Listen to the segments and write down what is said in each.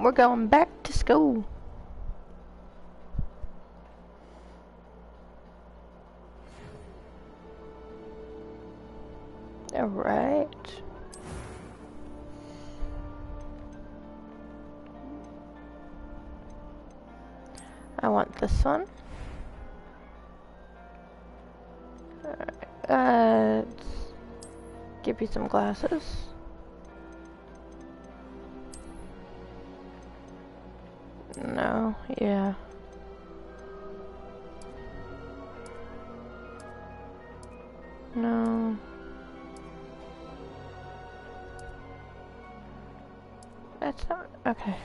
We're going back to school. Alright. I want this one. Alright, let's give you some glasses. No, yeah. No. That's not, okay.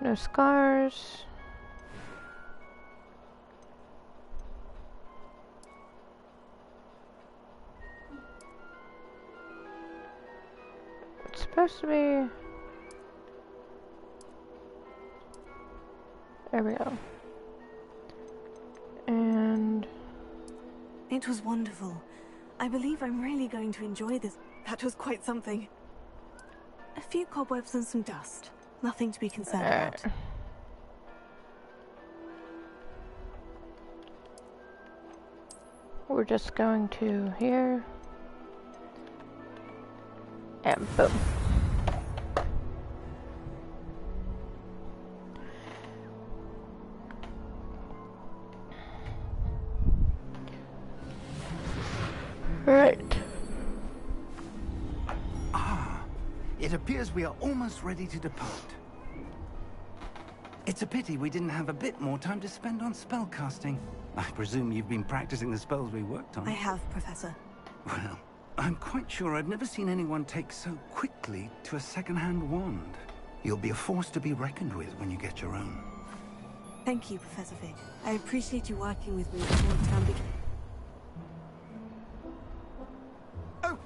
No scars. It's supposed to be... There we go. And... It was wonderful. I believe I'm really going to enjoy this. That was quite something. A few cobwebs and some dust. Nothing to be concerned about. We're just going to here. And boom. Right. It appears we are almost ready to depart. It's a pity we didn't have a bit more time to spend on spellcasting. I presume you've been practicing the spells we worked on. I have, Professor. Well, I'm quite sure I've never seen anyone take so quickly to a second-hand wand. You'll be a force to be reckoned with when you get your own. Thank you, Professor Fig. I appreciate you working with me before the term begins. Oh,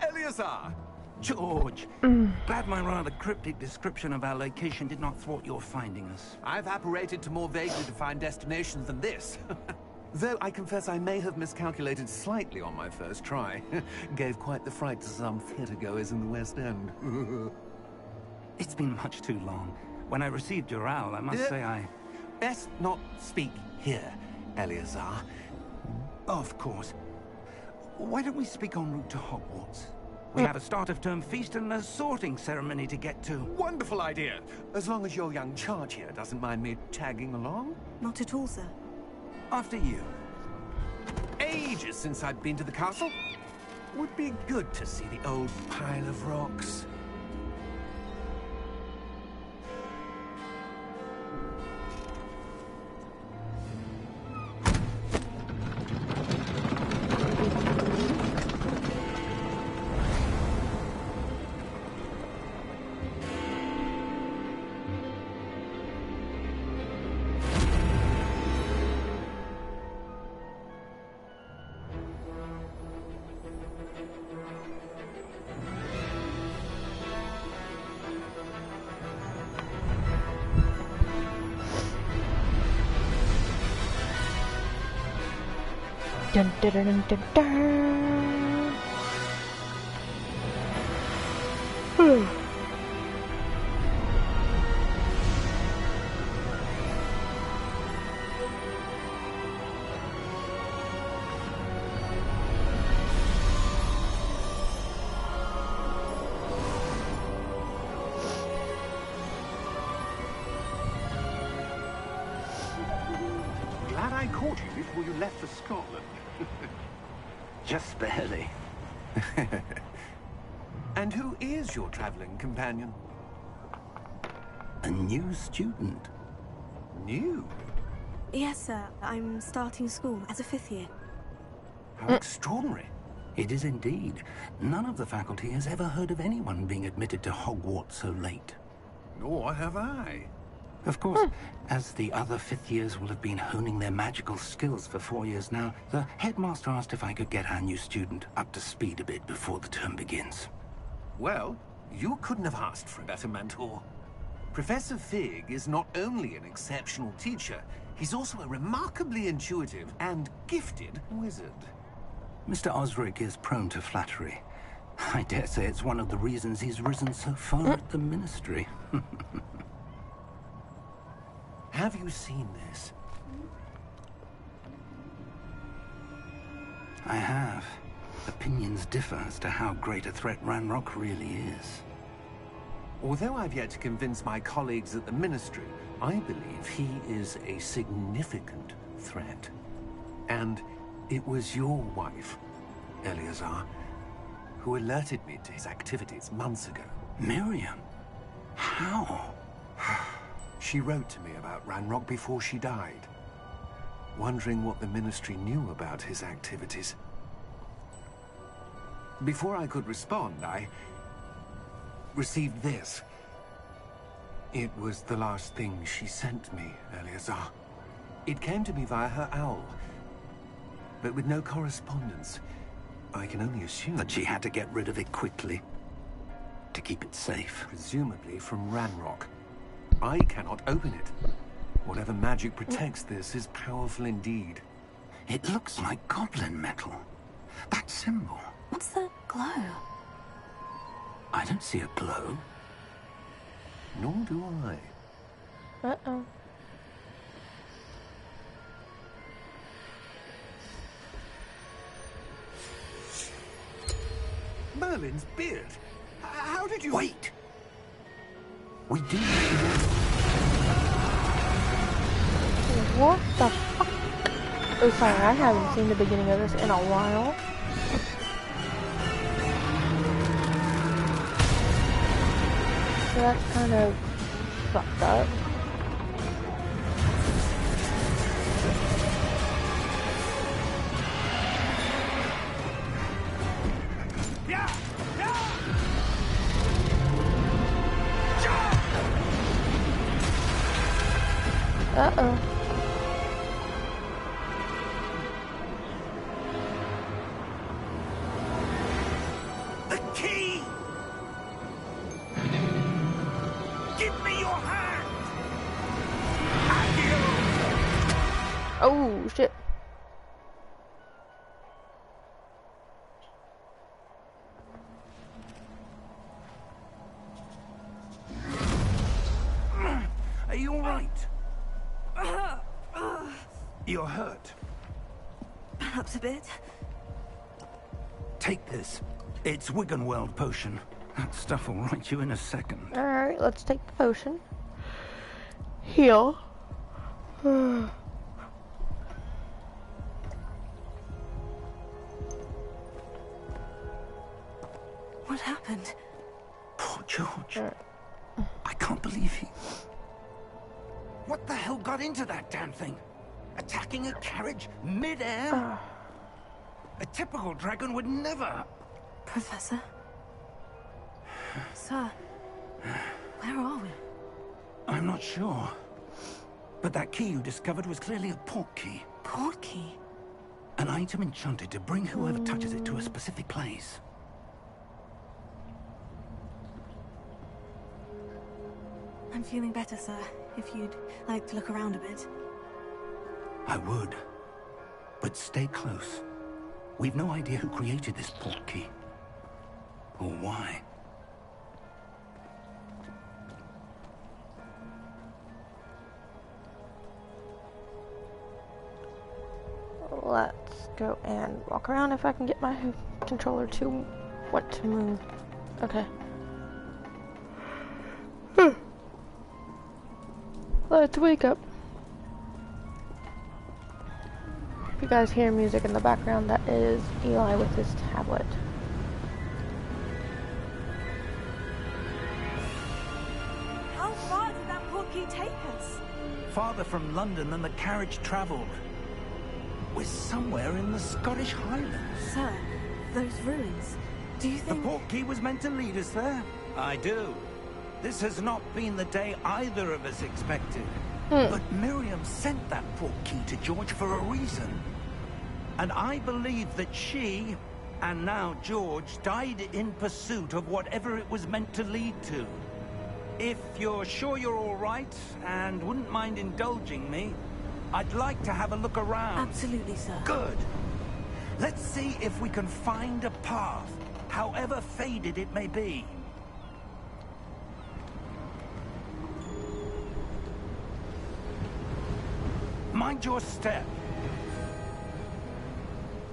Eleazar! George! Glad my rather cryptic description of our location did not thwart your finding us. I've apparated to more vaguely defined destinations than this. Though I confess I may have miscalculated slightly on my first try. Gave quite the fright to some theatergoers in the West End. It's been much too long. When I received your owl, I must say I... Best not speak here, Eleazar. Of course. Why don't we speak en route to Hogwarts? We have a start-of-term feast and a sorting ceremony to get to. Wonderful idea! As long as your young charge here doesn't mind me tagging along. Not at all, sir. After you. Ages since I've been to the castle. Would be good to see the old pile of rocks. Dun, dun, dun, dun, dun, dun. Glad I caught you before you left for Scotland. Just barely. And who is your traveling companion? A new student. New? Yes, sir. I'm starting school as a 5th year. How extraordinary. It is indeed. None of the faculty has ever heard of anyone being admitted to Hogwarts so late. Nor have I. Of course, as the other 5th years will have been honing their magical skills for 4 years now, the headmaster asked if I could get our new student up to speed a bit before the term begins. Well, you couldn't have asked for a better mentor. Professor Fig is not only an exceptional teacher, he's also a remarkably intuitive and gifted wizard. Mr. Osric is prone to flattery, I dare say it's one of the reasons he's risen so far at the Ministry. Have you seen this? I have. Opinions differ as to how great a threat Ranrock really is. Although I've yet to convince my colleagues at the Ministry, I believe he is a significant threat. And it was your wife, Eleazar, who alerted me to his activities months ago. Miriam? How? She wrote to me about Ranrock before she died, wondering what the Ministry knew about his activities. Before I could respond, I received this. It was the last thing she sent me, Eleazar. It came to me via her owl, but with no correspondence. I can only assume That she had to get rid of it quickly, to keep it safe. presumably from Ranrock. I cannot open it. Whatever magic protects this is powerful indeed. It looks like goblin metal. That symbol. What's that glow? I don't see a glow. Nor do I. Uh-oh. Merlin's beard? How did you... Wait! We do. What the fuck? Oh, sorry, I haven't seen the beginning of this in a while. So that's kind of fucked up. Uh-oh. The key! Give me your hand! Oh, shit. Are you all right? You're hurt. Perhaps a bit. Take this. It's Wiggenweld potion. That stuff will right you in a second. Alright, let's take the potion. Heal. What happened? Poor George. I can't believe he... What the hell got into that damn thing? Attacking a carriage mid-air? A typical dragon would never... Professor? Sir, where are we? I'm not sure. But that key you discovered was clearly a portkey. Portkey? An item enchanted to bring whoever touches it to a specific place. I'm feeling better, sir. If you'd like to look around a bit. I would. But stay close. We've no idea who created this portkey. Or why. Let's go and walk around if I can get my controller to what to move. Okay. Let's wake up. If you guys hear music in the background, that is Eli with his tablet. How far did that portkey take us? Farther from London than the carriage travelled. We're somewhere in the Scottish Highlands. Sir, those ruins. Do you The think... portkey was meant to lead us there? I do. This has not been the day either of us expected. But Miriam sent that portkey to George for a reason. And I believe that she, and now George, died in pursuit of whatever it was meant to lead to. If you're sure you're all right, and wouldn't mind indulging me, I'd like to have a look around. Absolutely, sir. Good. Let's see if we can find a path. however faded it may be. Mind your step.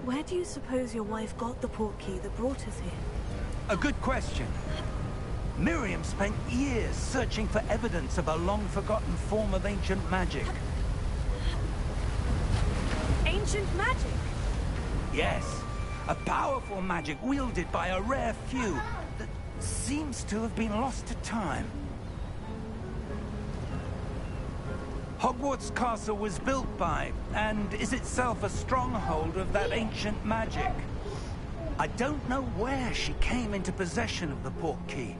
Where do you suppose your wife got the portkey that brought us here? A good question. Miriam spent years searching for evidence of a long-forgotten form of ancient magic. Ancient magic? Yes, a powerful magic wielded by a rare few that seems to have been lost to time. Hogwarts Castle was built by, and is itself a stronghold of that ancient magic. I don't know where she came into possession of the portkey,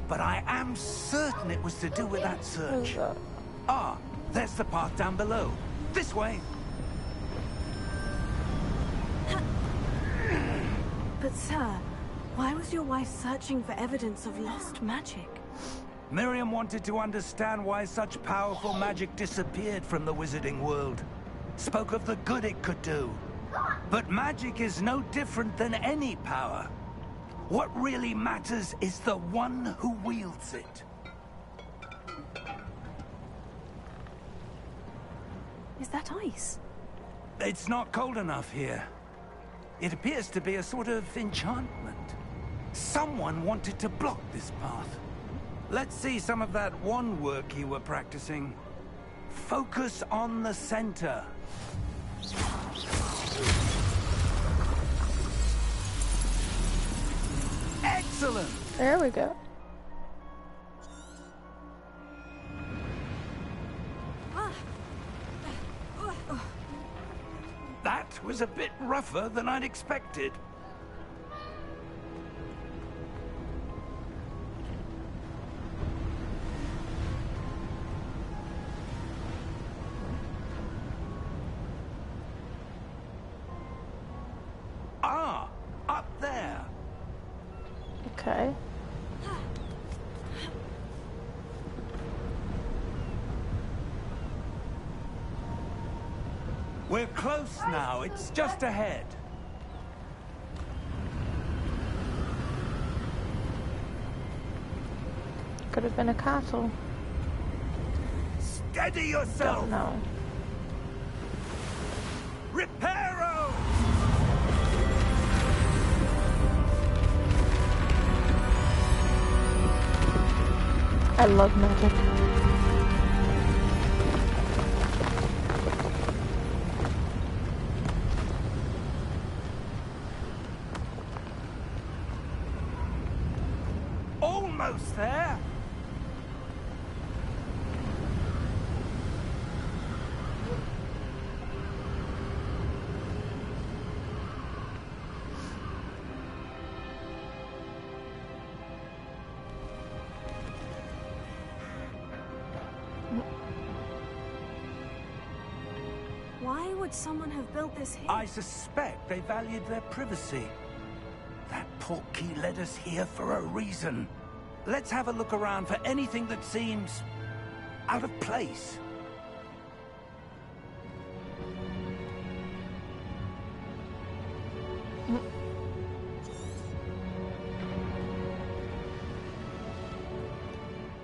but I am certain it was to do with that search. Ah, there's the path down below. This way. But sir, why was your wife searching for evidence of lost magic? Miriam wanted to understand why such powerful magic disappeared from the wizarding world. Spoke of the good it could do. But magic is no different than any power. What really matters is the one who wields it. Is that ice? It's not cold enough here. It appears to be a sort of enchantment. Someone wanted to block this path. Let's see some of that wand work you were practicing. Focus on the center. Excellent! There we go. That was a bit rougher than I'd expected. Ah, up there. Okay. We're close now. It's just ahead. Could have been a castle. Steady yourself. Don't know. Reparo! I love magic. Almost there. Why would someone have built this here? I suspect they valued their privacy. That portkey led us here for a reason. Let's have a look around for anything that seems out of place.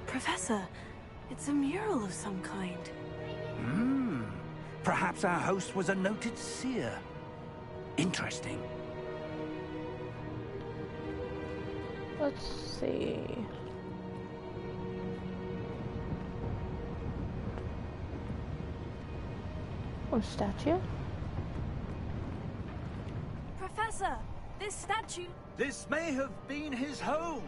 Professor, it's a mural of some kind. Perhaps our host was a noted seer. Interesting. Let's see. Oh, statue? Professor, this statue... This may have been his home.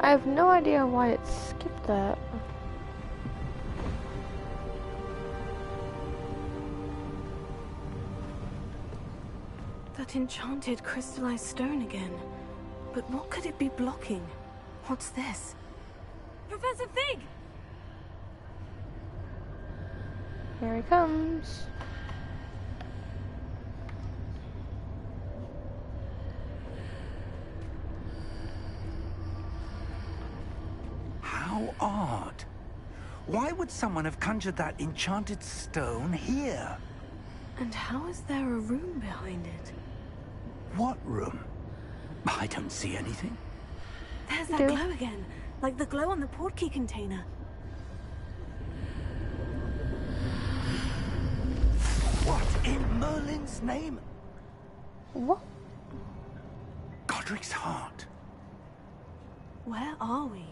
I have no idea why it skipped that. That enchanted crystallized stone again. But what could it be blocking? What's this? Professor Fig! Here he comes. How odd. Why would someone have conjured that enchanted stone here? And how is there a room behind it? What room? I don't see anything. There's that glow again, like the glow on the portkey container. What in Merlin's name? What? Godric's heart. Where are we?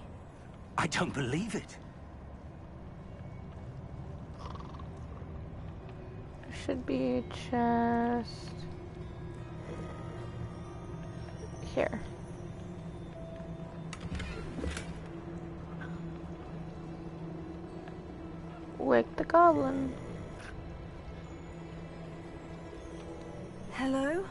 I don't believe it. Should be chest here. Wake the goblin. Hello?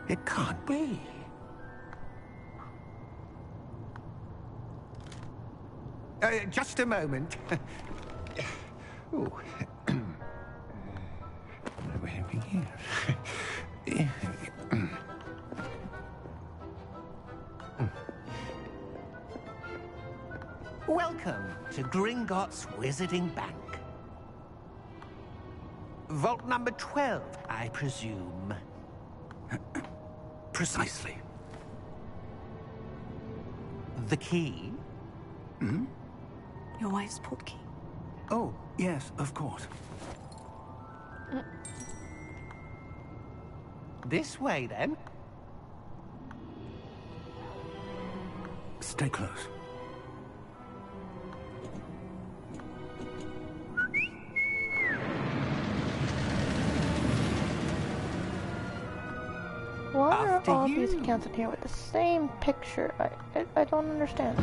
It can't be. Just a moment. Ooh. Where are we here? Welcome to Gringotts Wizarding Bank. Vault number 12, I presume. Precisely. The key? Hmm? Your wife's portkey. Oh, yes, of course. This way, then. Stay close. Why are After all you. these accounts in here with the same picture? I don't understand.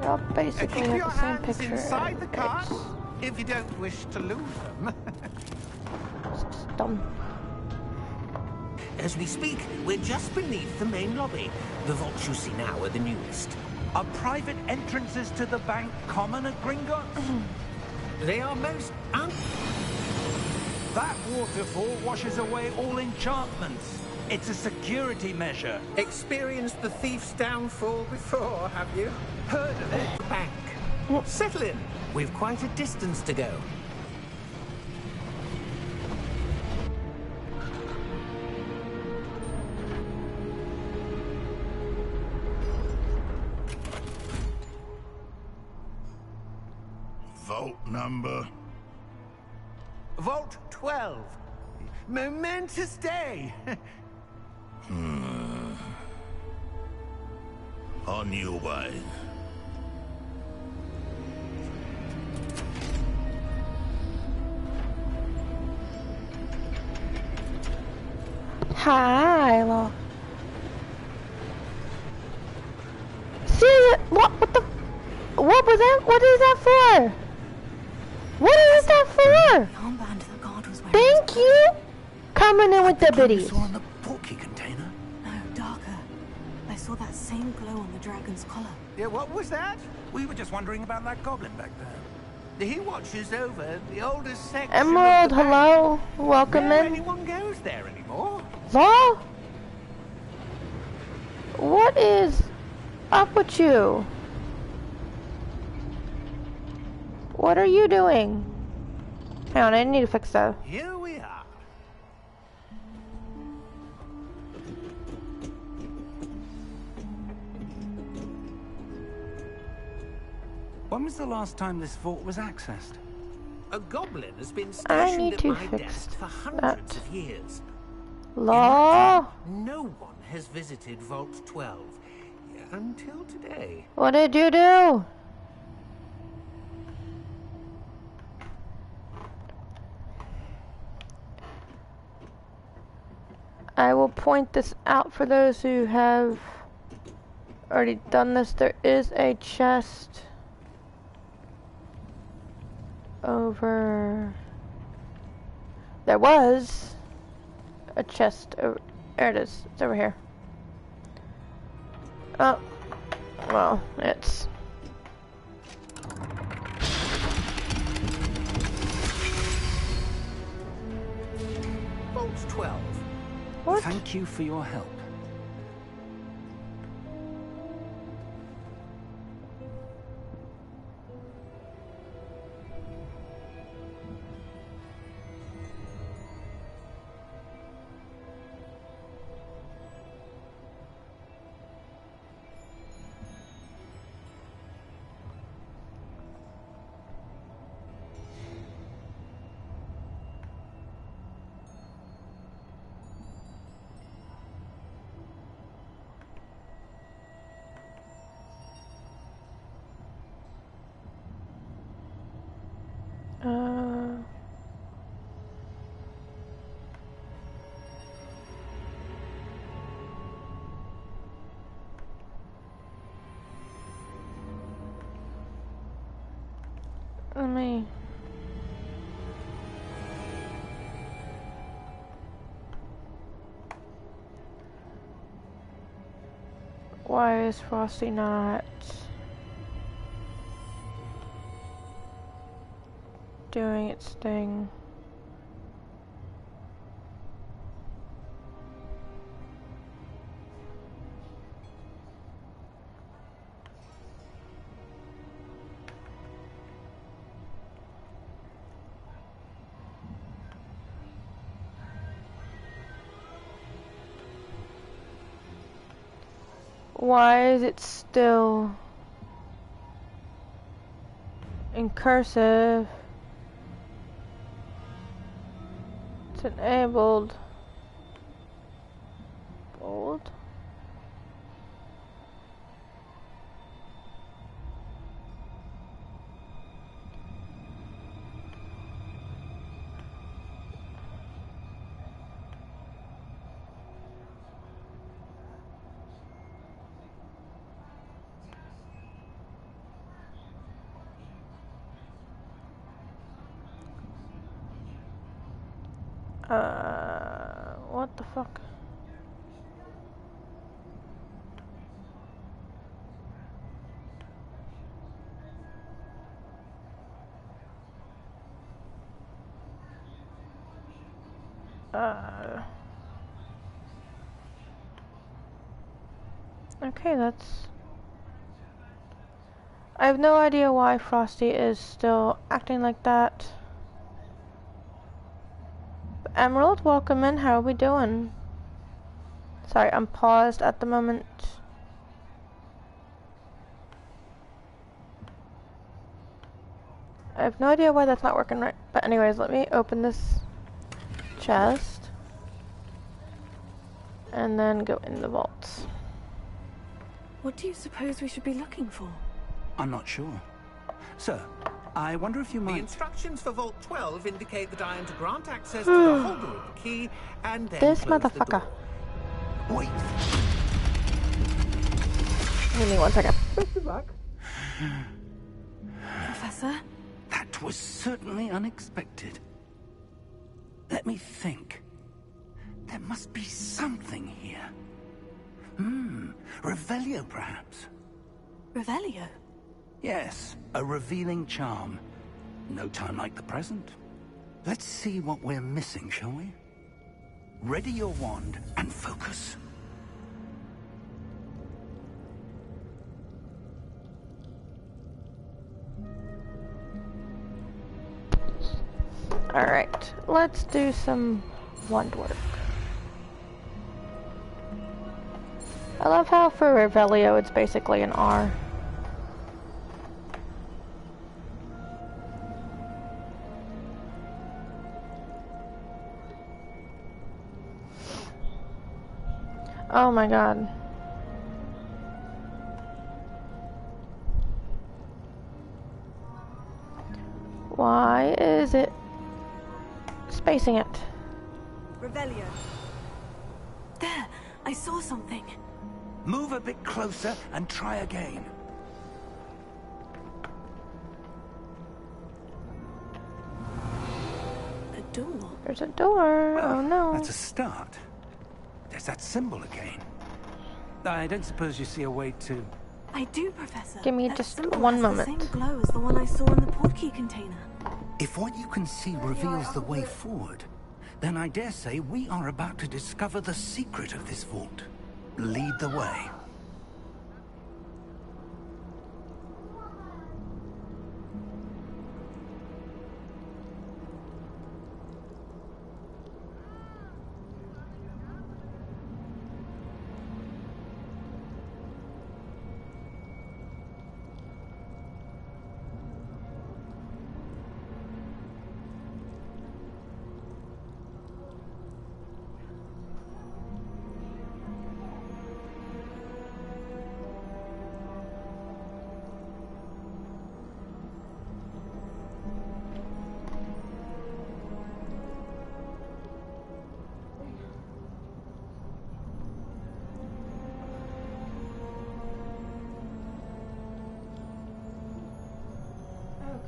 They all basically Keep have your the same hands picture. inside the car It's if you don't wish to lose them. just dumb. As we speak, we're just beneath the main lobby. The vaults you see now are the newest. Are private entrances to the bank common at Gringotts? They are most That waterfall washes away all enchantments. It's a security measure. experienced the thief's downfall before, have you? Heard of it? Bank. Settle in. We've quite a distance to go. Vault number. Vault 12. Momentous day. On your way. Hi, Lo. See it? What the? What was that? What is that for? What is that for? The armband the guard was wearing. Thank you. Coming in with the You biddies. saw on the portkey container? No, darker. I saw that same glow on the dragon's collar. Yeah, what was that? We were just wondering about that goblin back there. He watches over the oldest section Emerald, of the bank. hello. Welcome Rarely in. anyone goes there anymore. Law? What is up with you? What are you doing? Hang on, I need to fix that. Here we are. When was the last time this vault was accessed? A goblin has been I stationed need at to my fix desk for hundreds that. of years. Law? No one has visited Vault 12 until today. What did you do? I will point this out for those who have already done this. There is a chest over. There was a chest There it is. It's over here. Oh. Well, it's... Vault 12. What? Thank you for your help. Let me... Why is Frosty not doing its thing? Why is it still in cursive? It's enabled. Bold. What the fuck? Okay, that's... I have no idea why Frosty is still acting like that. Emerald, welcome in. How are we doing? Sorry, I'm paused at the moment. I have no idea why that's not working right. But anyways, let me open this chest. And then go in the vaults. What do you suppose we should be looking for? I'm not sure. Sir, I wonder if you might... The instructions for Vault 12 indicate that I am to grant access to the holder of the key and then This close the motherfucker. door. Wait. Give me 1 second. Professor? That was certainly unexpected. Let me think. There must be something here. Revelio, perhaps? Revelio? Yes, a revealing charm. No time like the present. Let's see what we're missing, shall we? Ready your wand and focus. Alright, let's do some wand work. I love how for Revelio it's basically an R. Oh my god. Why is it spacing it? Revelio. There! I saw something. Move a bit closer and try again. A door. There's a door. Well, Oh no. that's a start. There's recognize that symbol again. I don't suppose you see a way to... I do, Professor. Give me That just symbol one has moment. the same glow as the one I saw in the portkey container. If what you can see reveals the way forward, then I dare say we are about to discover the secret of this vault. Lead the way.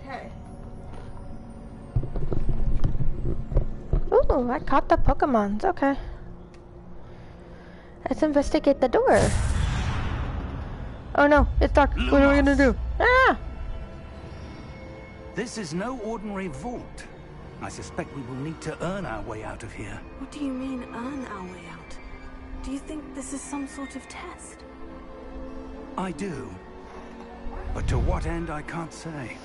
Okay. Ooh, I caught the Pokemons. Okay. Let's investigate the door. Oh no, it's dark. What are we gonna do? Ah! This is no ordinary vault. I suspect we will need to earn our way out of here. What do you mean, earn our way out? Do you think this is some sort of test? I do. But to what end, I can't say.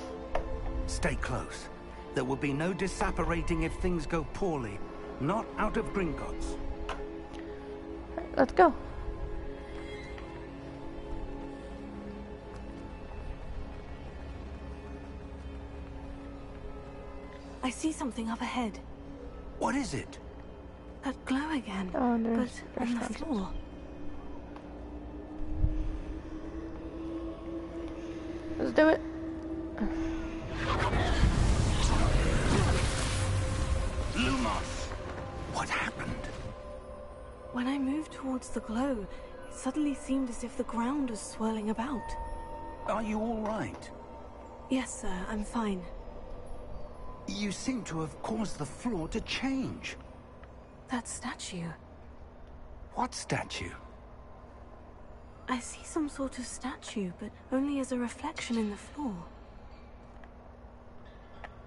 Stay close. There will be no disapparating if things go poorly. Not out of Gringotts. Let's go. I see something up ahead. What is it? That glow again, Oh, but there's on the fountains. floor. Let's do it. Lumos! What happened? When I moved towards the glow, it suddenly seemed as if the ground was swirling about. Are you all right? Yes, sir, I'm fine. You seem to have caused the floor to change. That statue. What statue? I see some sort of statue, but only as a reflection in the floor.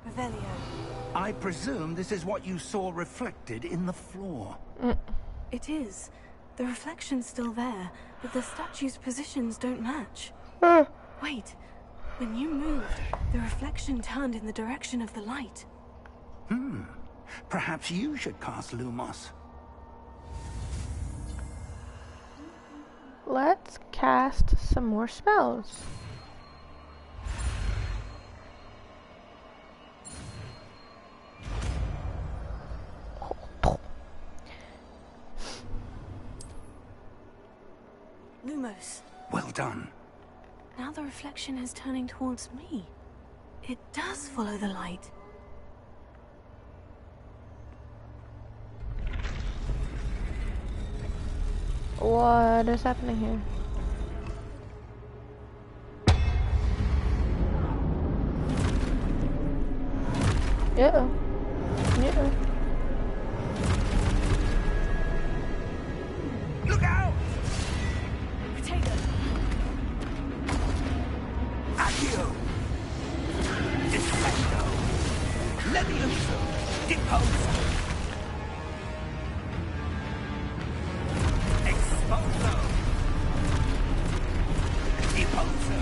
Revelio. I presume this is what you saw reflected in the floor. It is. The reflection's still there, but the statue's positions don't match. Wait. When you moved, the reflection turned in the direction of the light. Perhaps you should cast Lumos. Let's cast some more spells. Lumos. Well done. Now the reflection is turning towards me. It does follow the light. What is happening here? Uh-oh. Uh-oh. Look out! Potato. Accio! Defendo! Levioso! Deposo! Exposo! Deposo!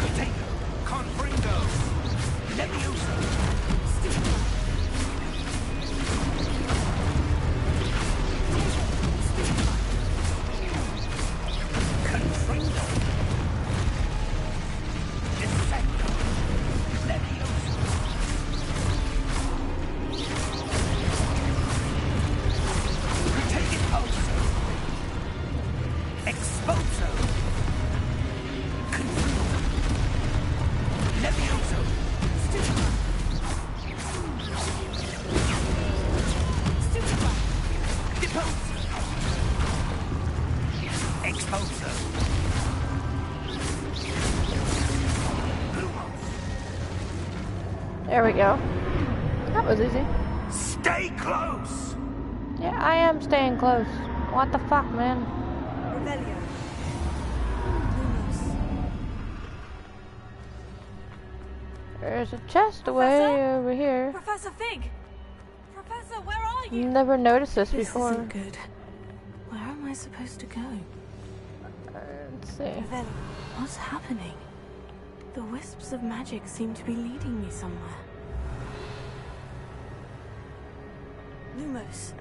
Potato! Confringo! Levioso! Confringo! Defendo! Levioso! Deposo! Exposo! Confringo! Levioso! Deposo! Exposo! There we go. That was easy. Stay close! Yeah, I am staying close. What the fuck, man? Revelio. Lumos. There's a chest Professor? way over here. Professor Fig! Professor, where are you? Never noticed this This before. isn't good. Where am I supposed to go? Let's see. Revelio. What's happening? The wisps of magic seem to be leading me somewhere. Lumos.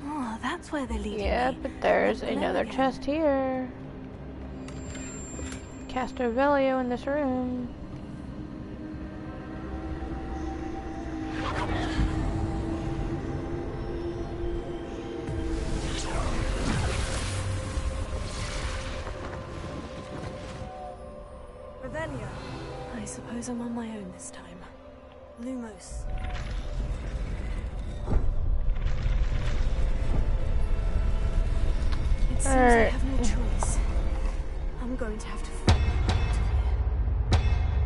Oh, that's where they're leading Yeah, me. but there's That glow another again. chest here. Cast Revelio in this room. Revelio. I suppose I'm on my own this time. Lumos. It seems I have no choice. I'm going to have to find my way out of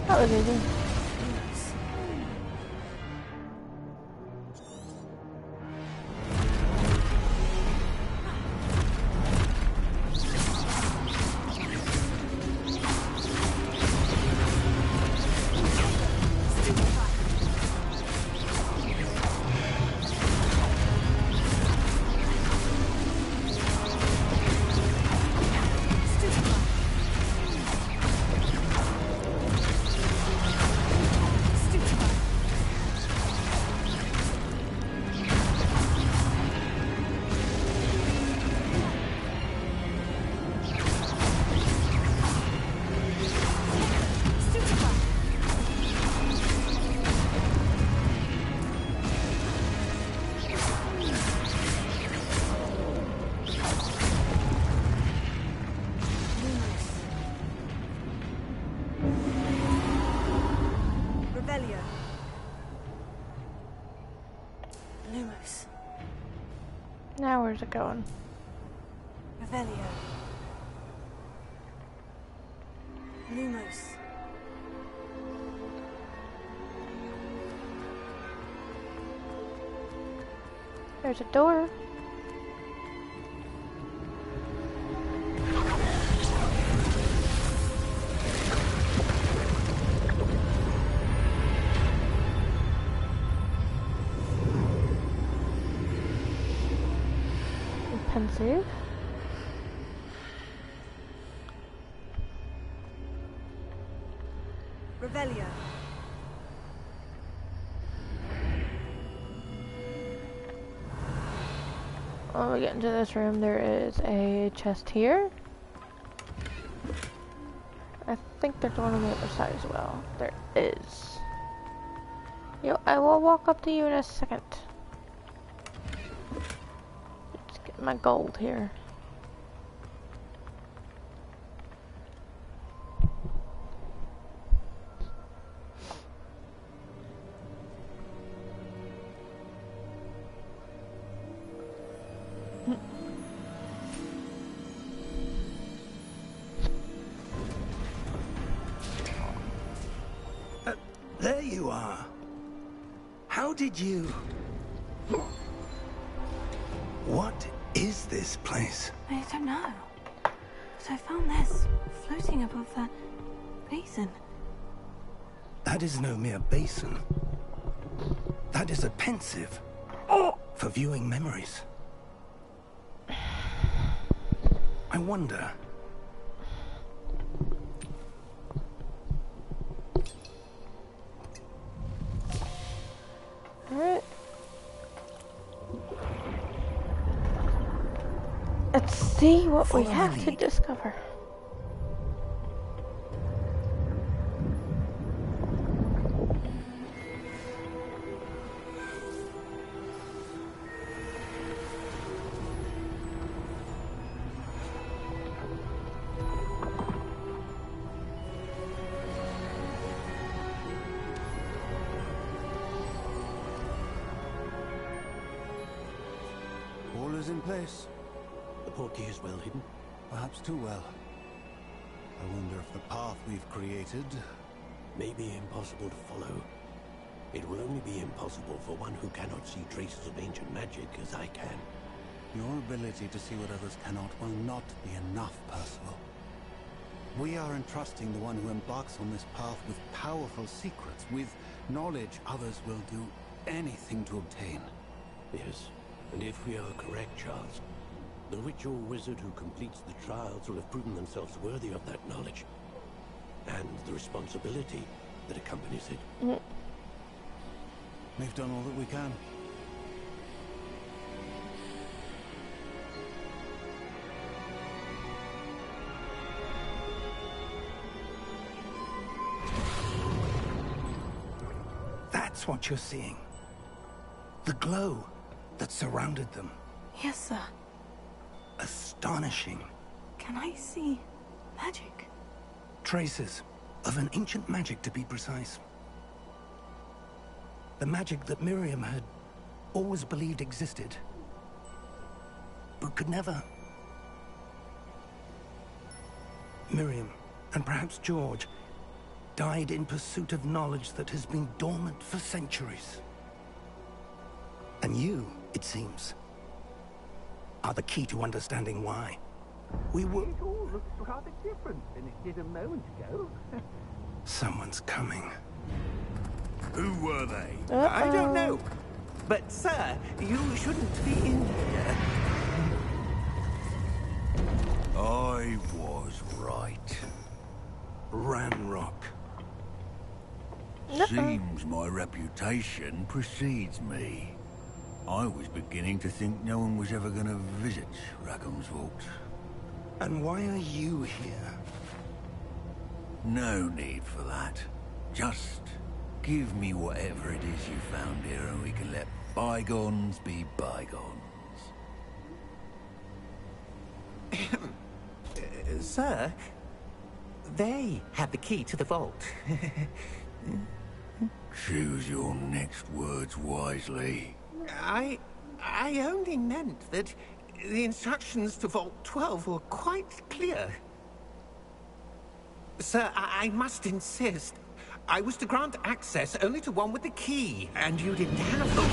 That was easy. Revelio. Lumos. Now where's it going? Revelio. Lumos. There's a door. Pensive. Revelio. When we get into this room, there is a chest here. I think there's one on the other side as well. There is. Yo, I will walk up to you in a second. Let's get my gold here. There you are. How did you... What is this place? I don't know. But I found this floating above that basin. That is no mere basin. That is a pensive for viewing memories. I wonder... Alright. Let's see what we Follow have my to lead. discover. All is in place. The portkey is well hidden. Perhaps too well. I wonder if the path we've created... may be impossible to follow. It will only be impossible for one who cannot see traces of ancient magic as I can. Your ability to see what others cannot will not be enough, Percival. We are entrusting the one who embarks on this path with powerful secrets, with knowledge others will do anything to obtain. Yes, and if we are correct, Charles, the witch or wizard who completes the trials will have proven themselves worthy of that knowledge, and the responsibility that accompanies it. We've done all that we can. That's what you're seeing. The glow that surrounded them. Yes, sir. Astonishing. Can I see magic? Traces of an ancient magic, to be precise. The magic that Miriam had always believed existed, but could never. Miriam, and perhaps George, died in pursuit of knowledge that has been dormant for centuries. And you, it seems, are the key to understanding why. We were... It all looks rather different than it did a moment ago. Someone's coming. Who were they? I don't know. But, sir, you shouldn't be in here. I was right. Ranrock. Seems my reputation precedes me. I was beginning to think no one was ever going to visit Rackham's Vault. And why are you here? No need for that. Just give me whatever it is you found here and we can let bygones be bygones. Sir, they had the key to the vault. Choose your next words wisely. I only meant that the instructions to Vault 12 were quite clear. Sir, I must insist. I was to grant access only to one with the key, and you didn't have them.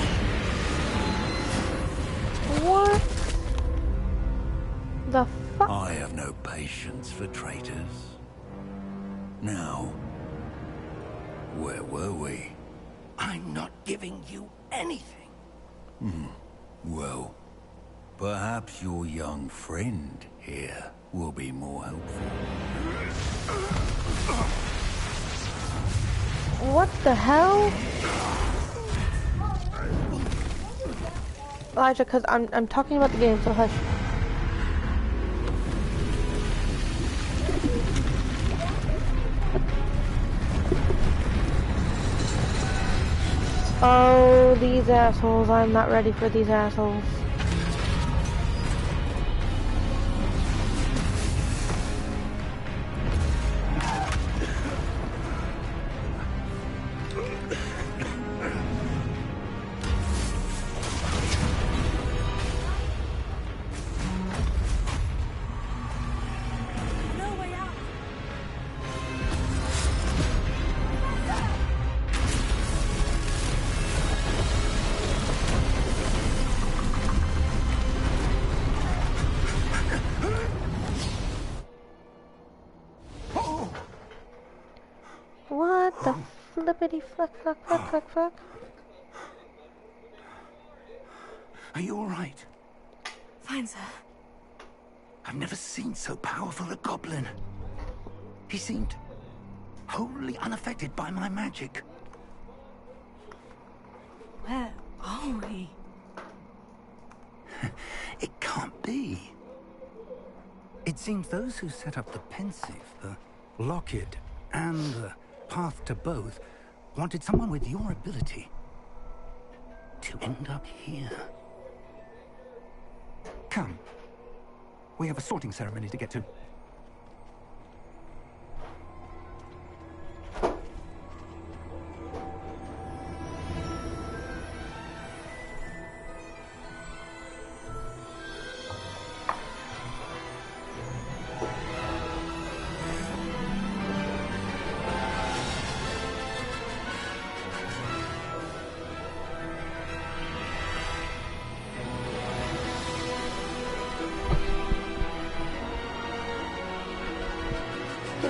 What the fuck? I have no patience for traitors. Now, where were we? I'm not giving you anything. Well, perhaps your young friend here will be more helpful. What the hell? Elijah, because I'm talking about the game, so hush. Oh, these assholes. I'm not ready for these assholes. What the flippity flick flick flick flick flick? Are you all right? Fine, sir. I've never seen so powerful a goblin. He seemed wholly unaffected by my magic. Where are we? It can't be. It seems those who set up the pensive, the locket, and the path to both wanted someone with your ability to end up here. Come. We have a sorting ceremony to get to.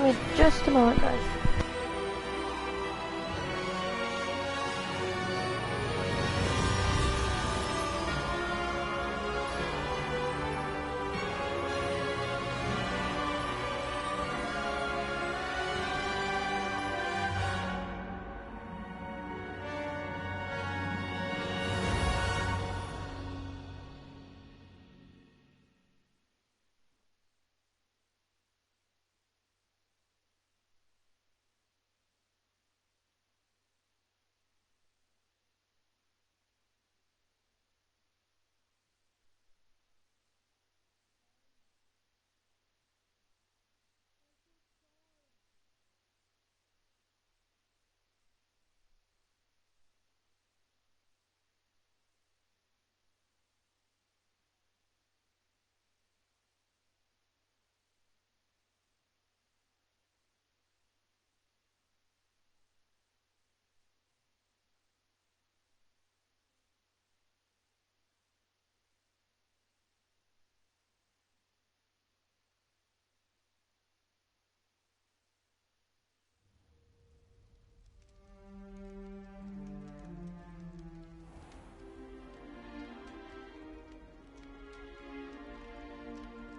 Give me just a moment, guys.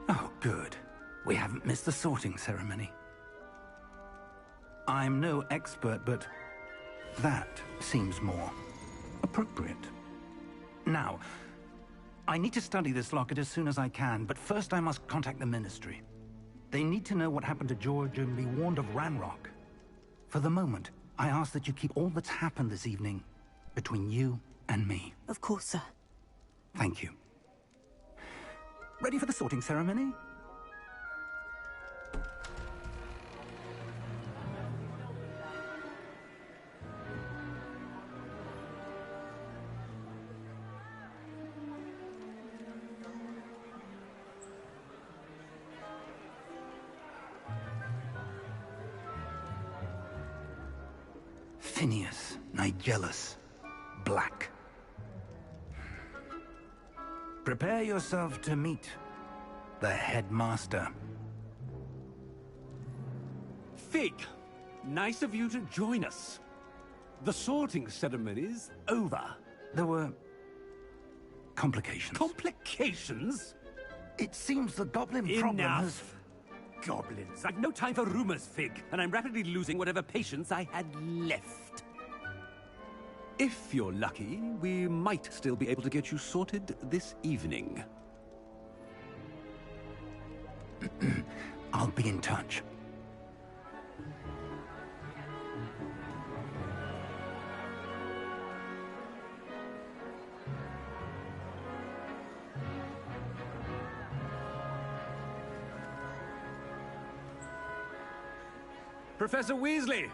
Oh, good. We haven't missed the sorting ceremony. I'm no expert, but that seems more appropriate. Now, I need to study this locket as soon as I can, but first I must contact the Ministry. They need to know what happened to George and be warned of Ranrock. For the moment, I ask that you keep all that's happened this evening between you and me. Of course, sir. Thank you. Ready for the sorting ceremony? Phineas, Nigellus, Black. Prepare yourself to meet the headmaster. Fig, nice of you to join us. The sorting ceremony's over. There were complications. Complications? It seems the goblin problem has... Enough! Goblins. I've no time for rumors, Fig, and I'm rapidly losing whatever patience I had left. If you're lucky, we might still be able to get you sorted this evening. I'll be in touch. Professor Weasley,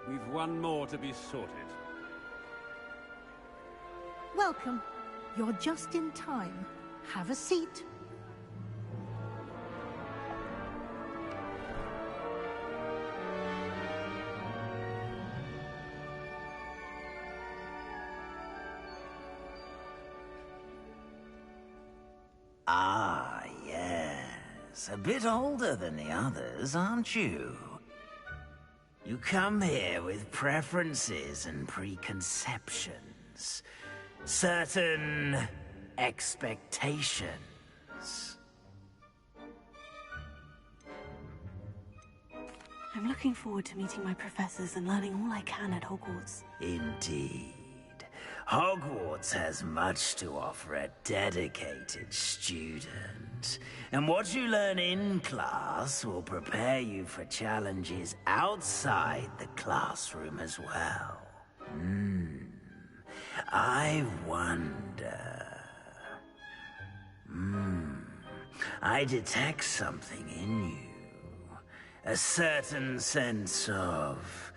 we've one more to be sorted. Welcome. You're just in time. Have a seat. Ah, yes. A bit older than the others, aren't you? You come here with preferences and preconceptions. Certain expectations. I'm looking forward to meeting my professors and learning all I can at Hogwarts. Indeed. Hogwarts has much to offer a dedicated student. And what you learn in class will prepare you for challenges outside the classroom as well. I wonder... I detect something in you. A certain sense of...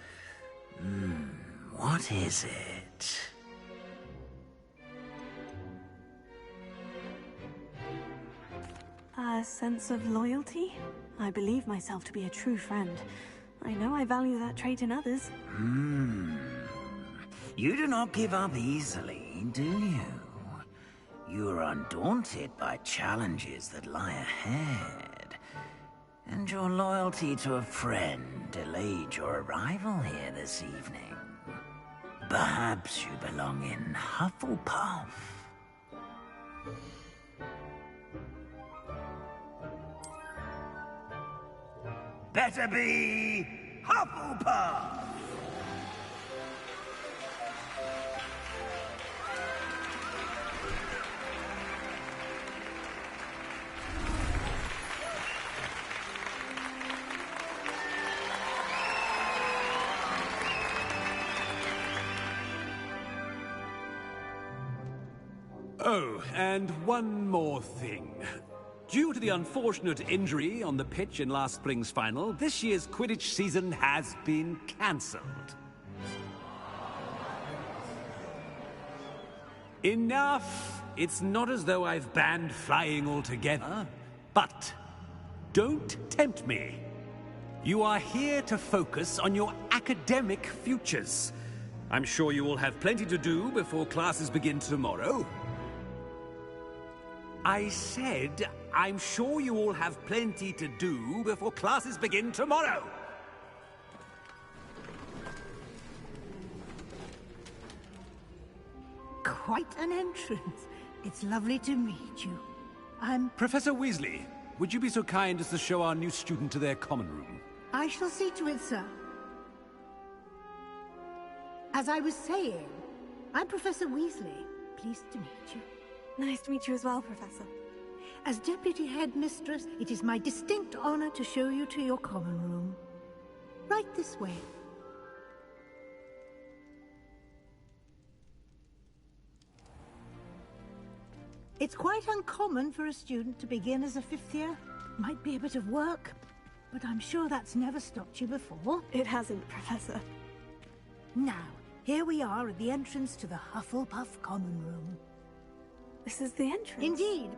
what is it? A sense of loyalty? I believe myself to be a true friend. I know I value that trait in others. You do not give up easily, do you? You are undaunted by challenges that lie ahead. and your loyalty to a friend delayed your arrival here this evening. Perhaps you belong in Hufflepuff. Better be Hufflepuff! Oh, and one more thing. Due to the unfortunate injury on the pitch in last spring's final, this year's Quidditch season has been cancelled. Enough! It's not as though I've banned flying altogether, but don't tempt me. You are here to focus on your academic futures. I'm sure you will have plenty to do before classes begin tomorrow. I said, I'm sure you all have plenty to do before classes begin tomorrow. Quite an entrance. It's lovely to meet you. Professor Weasley, would you be so kind as to show our new student to their common room? I shall see to it, sir. As I was saying, I'm Professor Weasley. Pleased to meet you. Nice to meet you as well, Professor. As Deputy Headmistress, it is my distinct honor to show you to your common room. Right this way. It's quite uncommon for a student to begin as a fifth year. Might be a bit of work, but I'm sure that's never stopped you before. It hasn't, Professor. Now, here we are at the entrance to the Hufflepuff common room. This is the entrance? Indeed.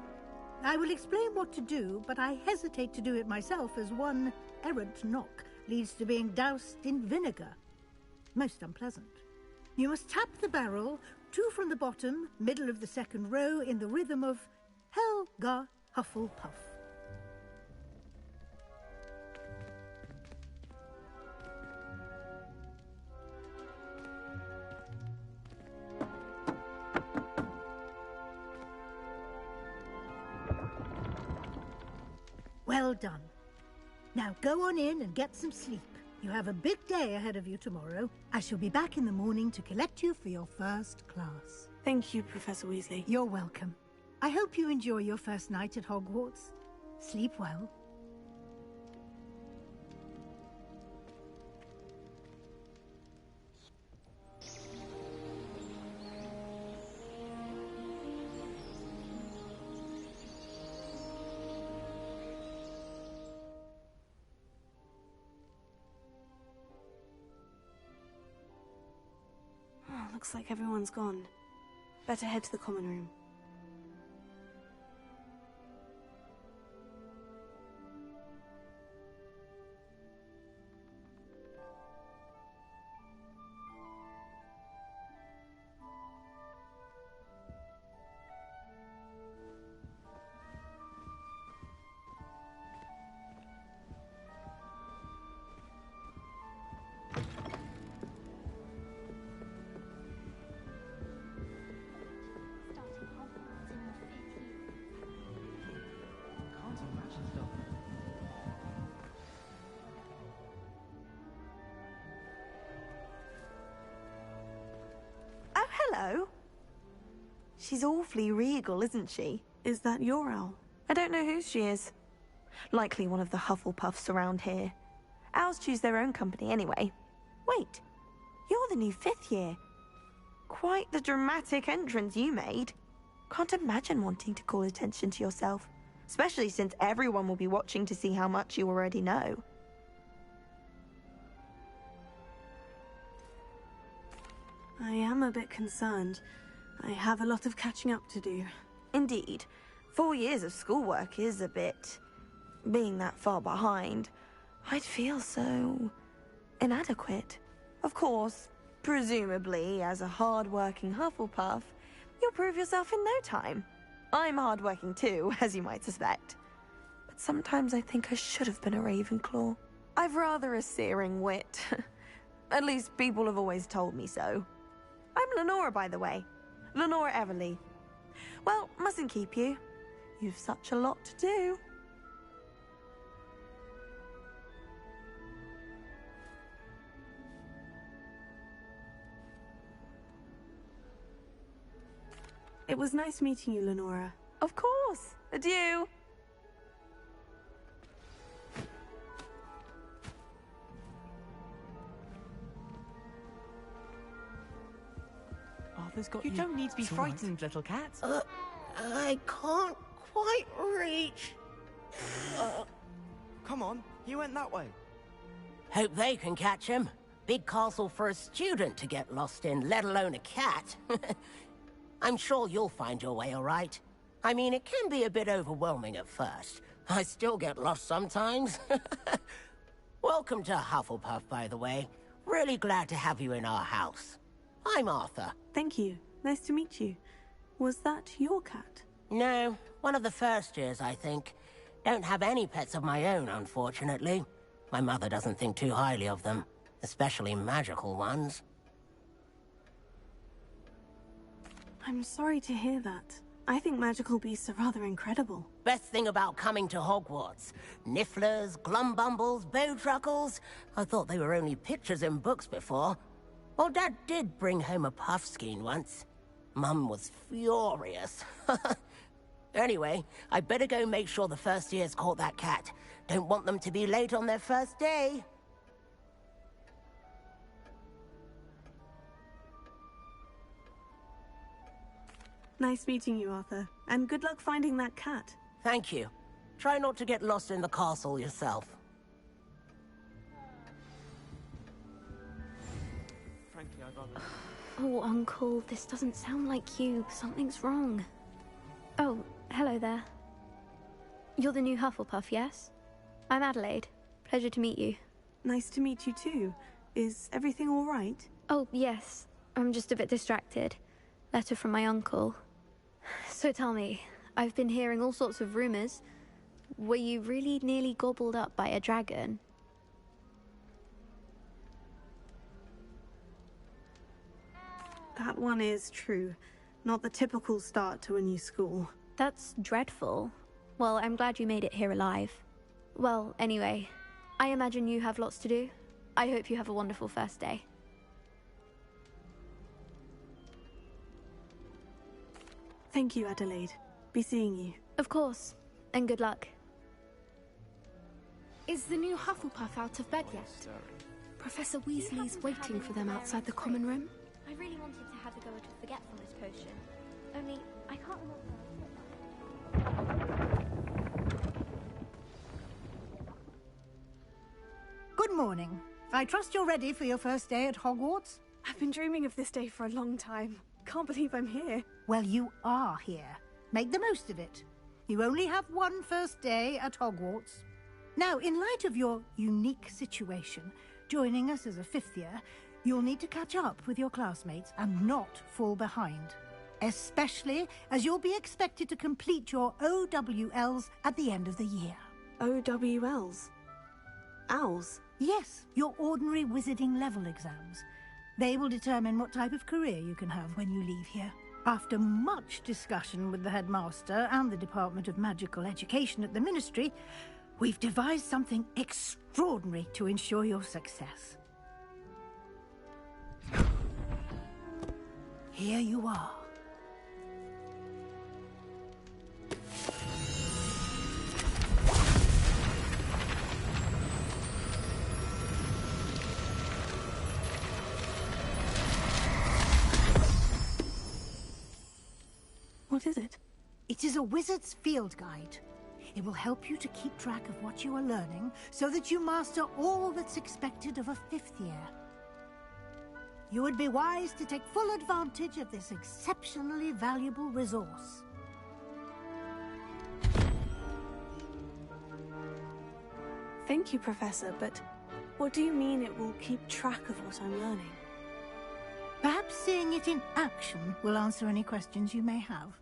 I will explain what to do, but I hesitate to do it myself as one errant knock leads to being doused in vinegar. Most unpleasant. You must tap the barrel, 2 from the bottom, middle of the second row, in the rhythm of Helga Hufflepuff. Well done. Now go on in and get some sleep. You have a big day ahead of you tomorrow. I shall be back in the morning to collect you for your first class. Thank you, Professor Weasley. You're welcome. I hope you enjoy your first night at Hogwarts. Sleep well. Looks like everyone's gone. Better head to the common room. Hello. She's awfully regal, isn't she? Is that your owl? I don't know whose she is. Likely one of the Hufflepuffs around here. Owls choose their own company anyway. Wait, you're the new 5th year. Quite the dramatic entrance you made. Can't imagine wanting to call attention to yourself, especially since everyone will be watching to see how much you already know. I am a bit concerned. I have a lot of catching up to do. Indeed. 4 years of schoolwork is a bit... being that far behind. I'd feel so... inadequate. Of course, presumably, as a hard-working Hufflepuff, you'll prove yourself in no time. I'm hard-working too, as you might suspect. But Sometimes I think I should have been a Ravenclaw. I've rather a searing wit. At least people have always told me so. I'm Lenora, by the way. Lenora Everly. Well, mustn't keep you. You've such a lot to do. It was nice meeting you, Lenora. Of course. Adieu. Arthur's got You don't need to be frightened, little cat. I can't quite reach. Come on, he went that way. Hope they can catch him. Big castle for a student to get lost in, let alone a cat. I'm sure you'll find your way all right. I mean, it can be a bit overwhelming at first. I still get lost sometimes. Welcome to Hufflepuff, by the way. Really glad to have you in our house. I'm Arthur. Thank you. Nice to meet you. Was that your cat? No, one of the first years, I think. Don't have any pets of my own, unfortunately. My mother doesn't think too highly of them, especially magical ones. I'm sorry to hear that. I think magical beasts are rather incredible. Best thing about coming to Hogwarts. Nifflers, glumbumbles, bowtruckles. I thought they were only pictures in books before. Well, Dad did bring home a puffskein once. Mum was furious. Anyway, I better go make sure the first years caught that cat. Don't want them to be late on their first day. Nice meeting you, Arthur. And good luck finding that cat. Thank you. Try not to get lost in the castle yourself. Frankly, I'd rather... Oh, Uncle, this doesn't sound like you. Something's wrong. Oh, hello there. You're the new Hufflepuff, yes? I'm Adelaide. Pleasure to meet you. Nice to meet you too. Is everything all right? Oh, yes. I'm just a bit distracted. Letter from my uncle. So tell me, I've been hearing all sorts of rumors. Were you really nearly gobbled up by a dragon? That one is true. Not the typical start to a new school. That's dreadful. Well, I'm glad you made it here alive. Well, anyway, I imagine you have lots to do. I hope you have a wonderful first day. Thank you, Adelaide. Be seeing you. Of course. And good luck. Is the new Hufflepuff out of bed yet? Professor Weasley's waiting for them outside the common room. I really wanted to have a go at a forgetfulness potion. Only, I can't remember. Good morning. I trust you're ready for your first day at Hogwarts? I've been dreaming of this day for a long time. Can't believe I'm here. Well, you are here. Make the most of it. You only have one first day at Hogwarts. Now, in light of your unique situation, joining us as a fifth year, you'll need to catch up with your classmates and not fall behind. Especially as you'll be expected to complete your OWLs at the end of the year. OWLs? Owls? Yes, your ordinary wizarding level exams. They will determine what type of career you can have when you leave here. After much discussion with the headmaster and the Department of Magical Education at the Ministry, we've devised something extraordinary to ensure your success. Here you are. What is it? It is a wizard's field guide. It will help you to keep track of what you are learning so that you master all that's expected of a fifth year. You would be wise to take full advantage of this exceptionally valuable resource. Thank you, Professor, but what do you mean it will keep track of what I'm learning? Perhaps seeing it in action will answer any questions you may have.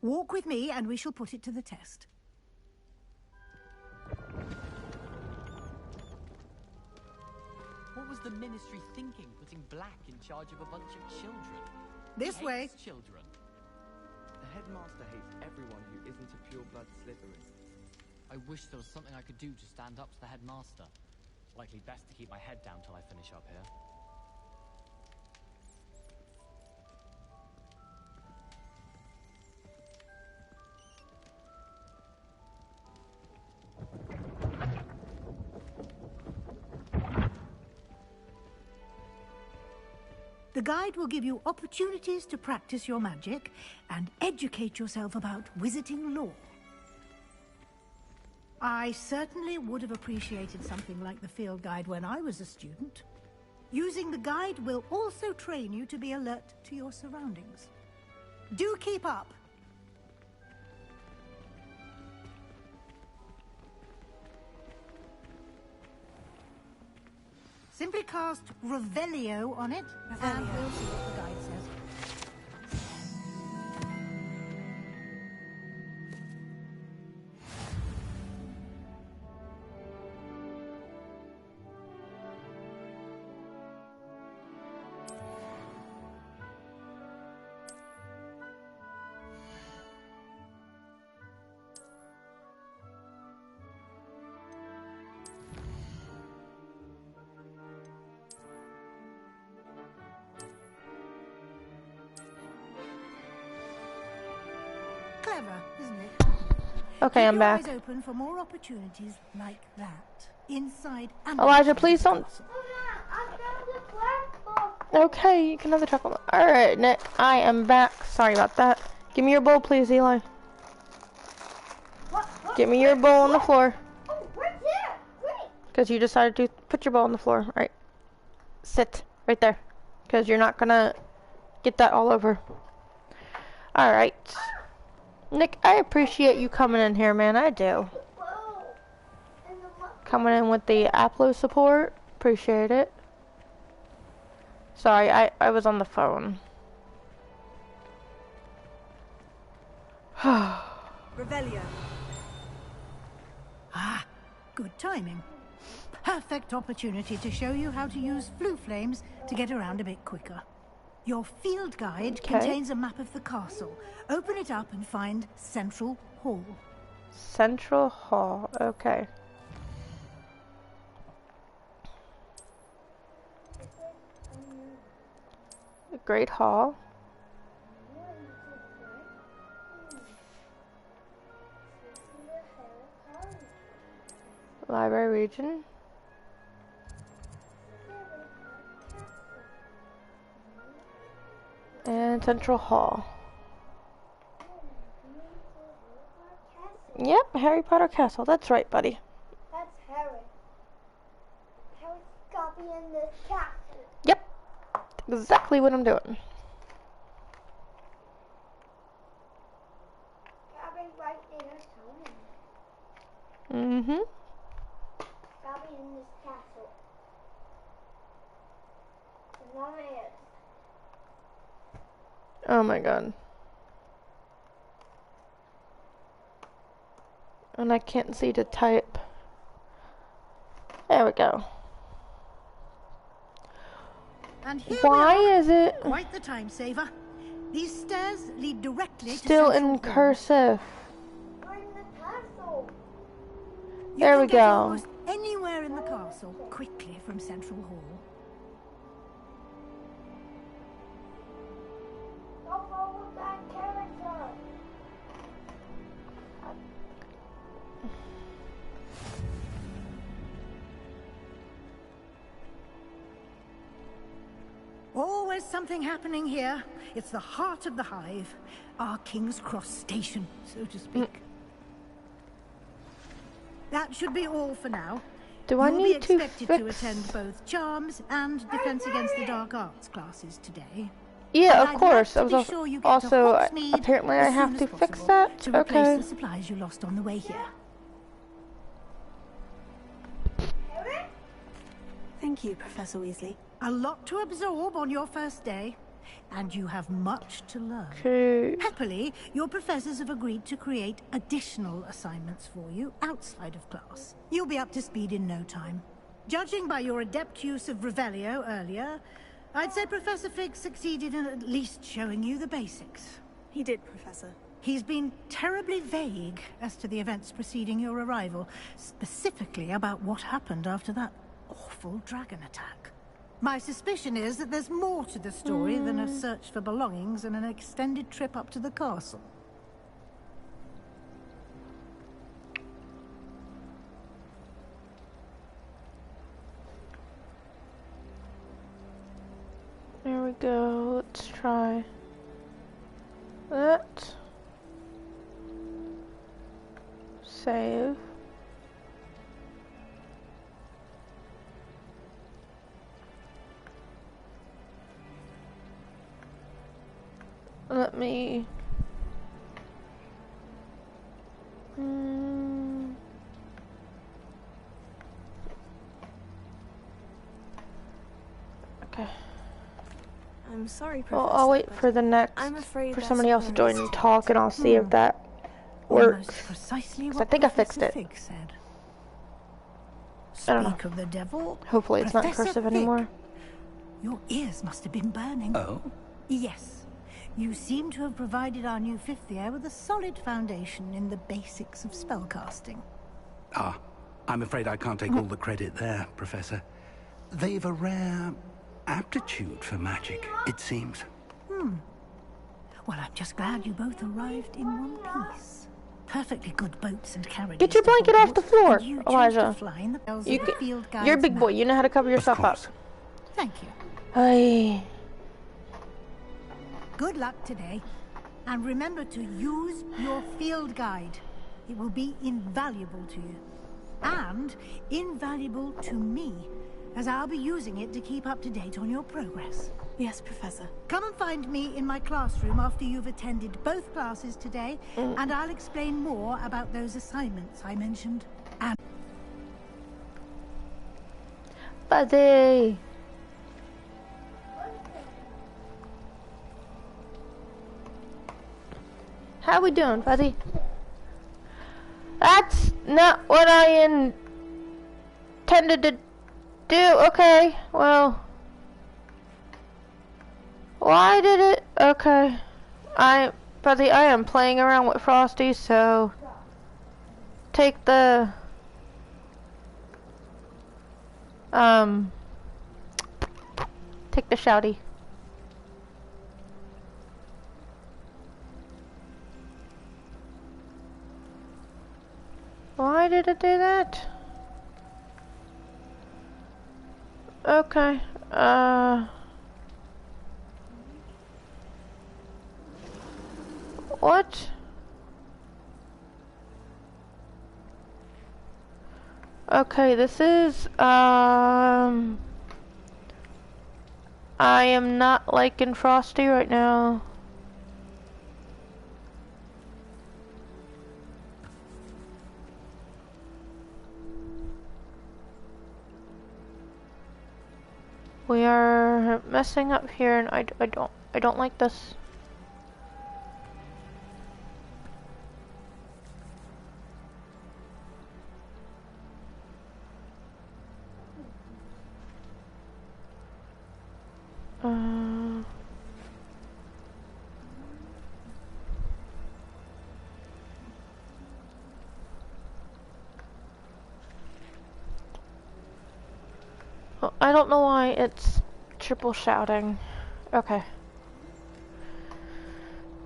Walk with me and we shall put it to the test. What was the Ministry thinking, putting Black in charge of a bunch of children? This He way. hates children. The headmaster hates everyone who isn't a pure-blood Slytherin. I wish there was something I could do to stand up to the headmaster. Likely best to keep my head down till I finish up here. The guide will give you opportunities to practice your magic and educate yourself about wizarding lore. I certainly would have appreciated something like the field guide when I was a student. Using the guide will also train you to be alert to your surroundings. Do keep up! Simply cast Revelio on it, and we'll see what the guide says. Clever, isn't it? Okay, I'm back. Keep your eyes open for more opportunities like that. Inside and Elijah, please don't. Okay, you can have the chocolate. Alright, Nick, I am back. Sorry about that. Give me your bowl, please, Eli. Give me your bowl on the floor. Because you decided to put your bowl on the floor. Alright. Sit right there. Because you're not gonna get that all over. Alright. Nick, I appreciate you coming in here, man. I do. Coming in with the Aplo support. Appreciate it. Sorry, I was on the phone. Revelio. Ah, good timing. Perfect opportunity to show you how to use flue flames to get around a bit quicker. Your field guide contains a map of the castle. Open it up and find Central Hall. Central Hall, okay. The Great Hall. Library region. And Central Hall. Yep, Harry Potter Castle. That's right, buddy. That's Harry. Harry's copying this castle. Yep. Exactly what I'm doing. Copying right there, Tony. Mm-hmm. Copying this castle. And now it is. Oh my god. And I can't see to type. There we go. And here Why we are. is it Quite the time saver. These stairs lead directly still to Central in Hall. cursive? We're in the castle. There we You can get go. almost anywhere in the castle quickly from Central Hall. Don't follow that character. Always something happening here. It's the heart of the hive. Our King's Cross station, so to speak. That should be all for now. Do I You'll need be to expected to fix? attend both Charms and Defense Against the Dark Arts classes today. Yeah, And of I'd course. like I to was be sure you get to also Hogsmeade apparently I as have soon to as fix possible that. to replace Okay. the supplies you lost on the way here. Thank you, Professor Weasley. A lot to absorb on your first day. and you have much to learn. Okay. Happily, your professors have agreed to create additional assignments for you outside of class. You'll be up to speed in no time. Judging by your adept use of Revelio earlier, I'd say Professor Fig succeeded in at least showing you the basics. He did, Professor. He's been terribly vague as to the events preceding your arrival, specifically about what happened after that awful dragon attack. My suspicion is that there's more to the story than a search for belongings and an extended trip up to the castle. There we go. Let's try that. Save. Let me... Okay. I'm sorry, Professor. Well, I'll wait for the next... for somebody else to join and talk, and I'll see if that works. Precisely 'Cause what I think I fixed Professor it. Fig said. I don't know. Speak of the devil. Hopefully it's not Professor cursive Fig, anymore. Your ears must have been burning. Oh? Yes. You seem to have provided our new fifth year with a solid foundation in the basics of spellcasting. Ah, I'm afraid I can't take all the credit there, Professor. They've a rare aptitude for magic, it seems. Well, I'm just glad you both arrived in one piece. Perfectly good boats and carriages. Get your to blanket off the Hogwarts, floor, and you choose Elijah. to fly in the bells You of the can, field you're a guide's big boy. map. You know how to cover yourself up. Thank you. Aye. Good luck today. And remember to use your field guide. It will be invaluable to you. And invaluable to me, as I'll be using it to keep up to date on your progress. Yes, Professor. Come and find me in my classroom after you've attended both classes today, and I'll explain more about those assignments I mentioned. And Buddy. How we doing, Fuzzy? That's not what I intended to do. Okay, well. Why did it? Okay. Fuzzy, I am playing around with Frosty, so take the shouty. Why did it do that? Okay, what? Okay, this is, I am not liking Frosty right now. We are messing up here, and I don't like this. I don't know why it's triple shouting. Okay.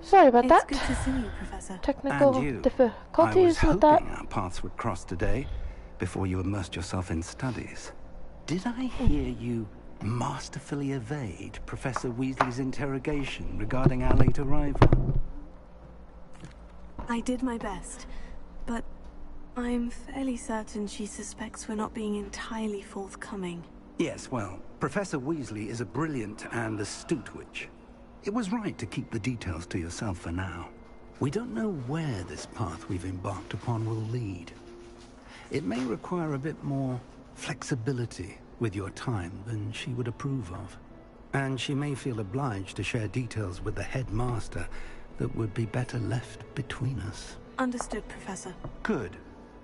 Sorry about that. It's good to see you, Professor. Technical And you. difficulties I was with that. hoping our paths would cross today before you immersed yourself in studies. Did I hear you masterfully evade Professor Weasley's interrogation regarding our late arrival? I did my best, but I'm fairly certain she suspects we're not being entirely forthcoming. Yes, well, Professor Weasley is a brilliant and astute witch. It was right to keep the details to yourself for now. We don't know where this path we've embarked upon will lead. It may require a bit more flexibility with your time than she would approve of. And she may feel obliged to share details with the headmaster that would be better left between us. Understood, Professor. Good.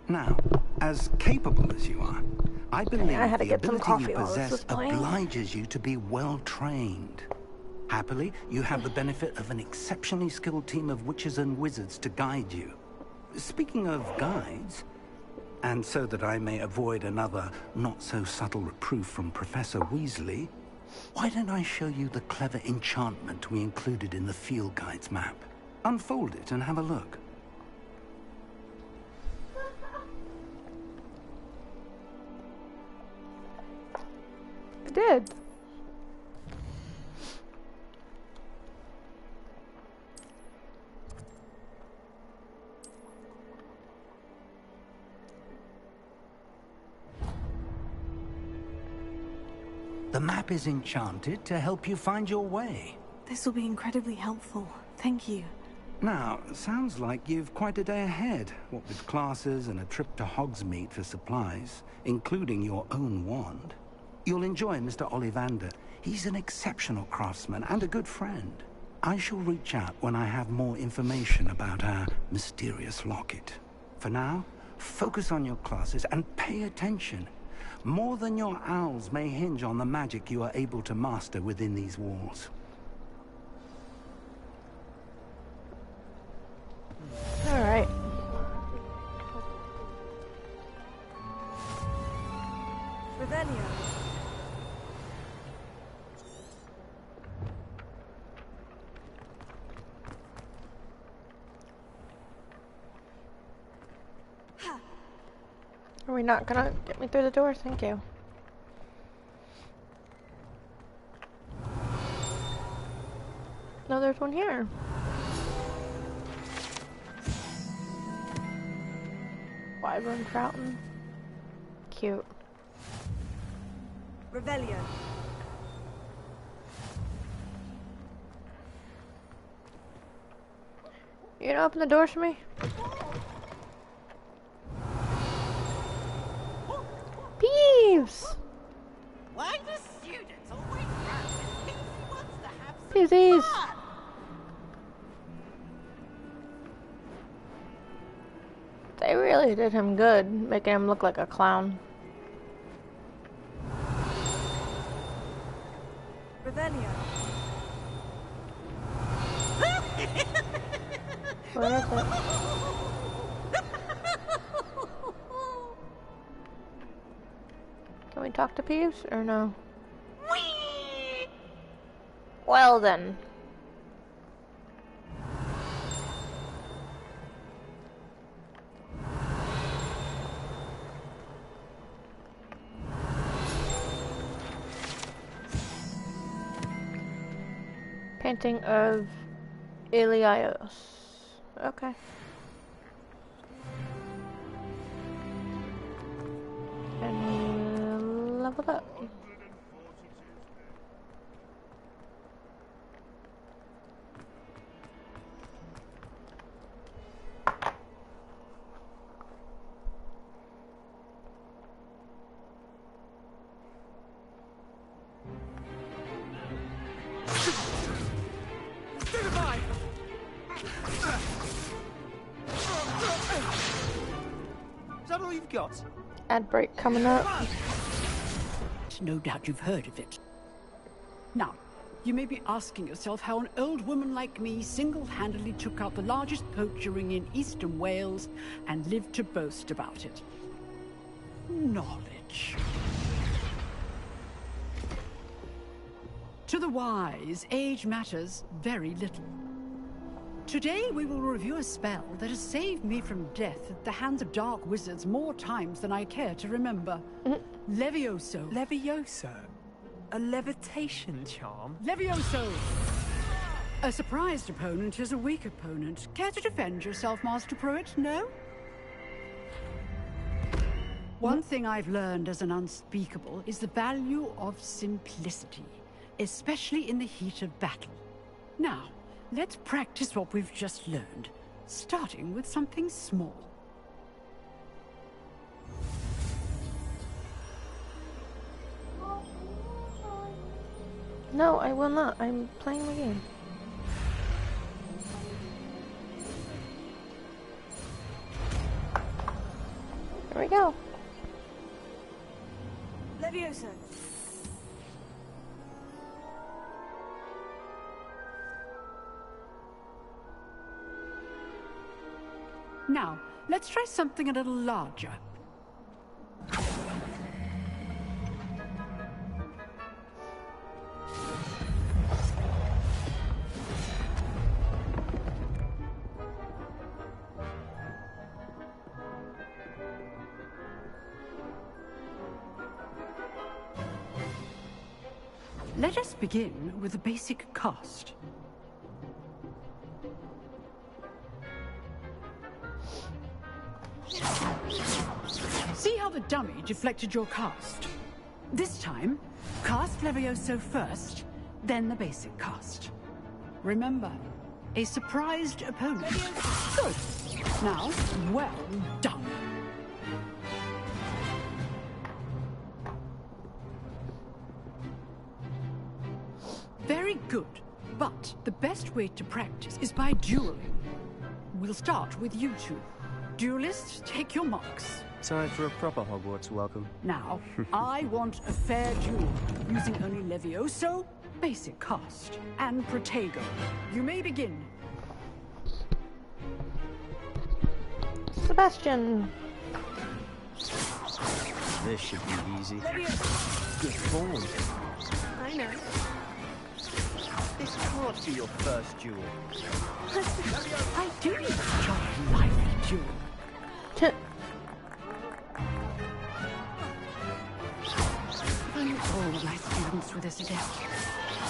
Now, as capable as you are, I believe the ability you possess obliges you to be well trained. Happily, you have the benefit of an exceptionally skilled team of witches and wizards to guide you. Speaking of guides, and so that I may avoid another not-so-subtle reproof from Professor Weasley, why don't I show you the clever enchantment we included in the field guide's map? Unfold it and have a look. I did. The map is enchanted to help you find your way. This will be incredibly helpful. Thank you. Now, sounds like you've quite a day ahead, what with classes and a trip to Hogsmeade for supplies, including your own wand. You'll enjoy Mr. Ollivander. He's an exceptional craftsman and a good friend. I shall reach out when I have more information about our mysterious locket. For now, focus on your classes and pay attention. More than your owls may hinge on the magic you are able to master within these walls. All right. Revelio. Are we not gonna get me through the door? Thank you. No, there's one here. Wyvern Fountain. Cute. Revelio. You gonna open the doors for me? Peeves! Why do students always run when Pixie wants to have some Peasies! fun? They really did him good, making him look like a clown. Revelio. Where is it? Can we talk to Peeves or no? Well then. Painting of Elios. Okay. And we leveled up. Is that all you've got? Ad break coming up. No doubt you've heard of it. Now, you may be asking yourself how an old woman like me single-handedly took out the largest poacher ring in eastern Wales and lived to boast about it. Knowledge. To the wise, age matters very little. Today we will review a spell that has saved me from death at the hands of dark wizards more times than I care to remember. Levioso. Levioso? A levitation charm? Levioso! A surprised opponent is a weak opponent. Care to defend yourself, Master Pruitt? No? One thing I've learned as an unspeakable is the value of simplicity, especially in the heat of battle. Now, let's practice what we've just learned, starting with something small. No, I will not. I'm playing the game. There we go. Levioso. Now, let's try something a little larger. Let us begin with the basic cast. See how the dummy deflected your cast? This time, cast Levioso first, then the basic cast. Remember, a surprised opponent. Good. Now, well done. Very good, but the best way to practice is by dueling. We'll start with you two. Duelists, take your marks. Time for a proper Hogwarts welcome. Now, I want a fair duel, using only Levioso, basic cast, and Protego. You may begin. Sebastian. This should be easy. Good form. I know. This can't be your first duel. I do enjoy a lively duel. All my students with this again.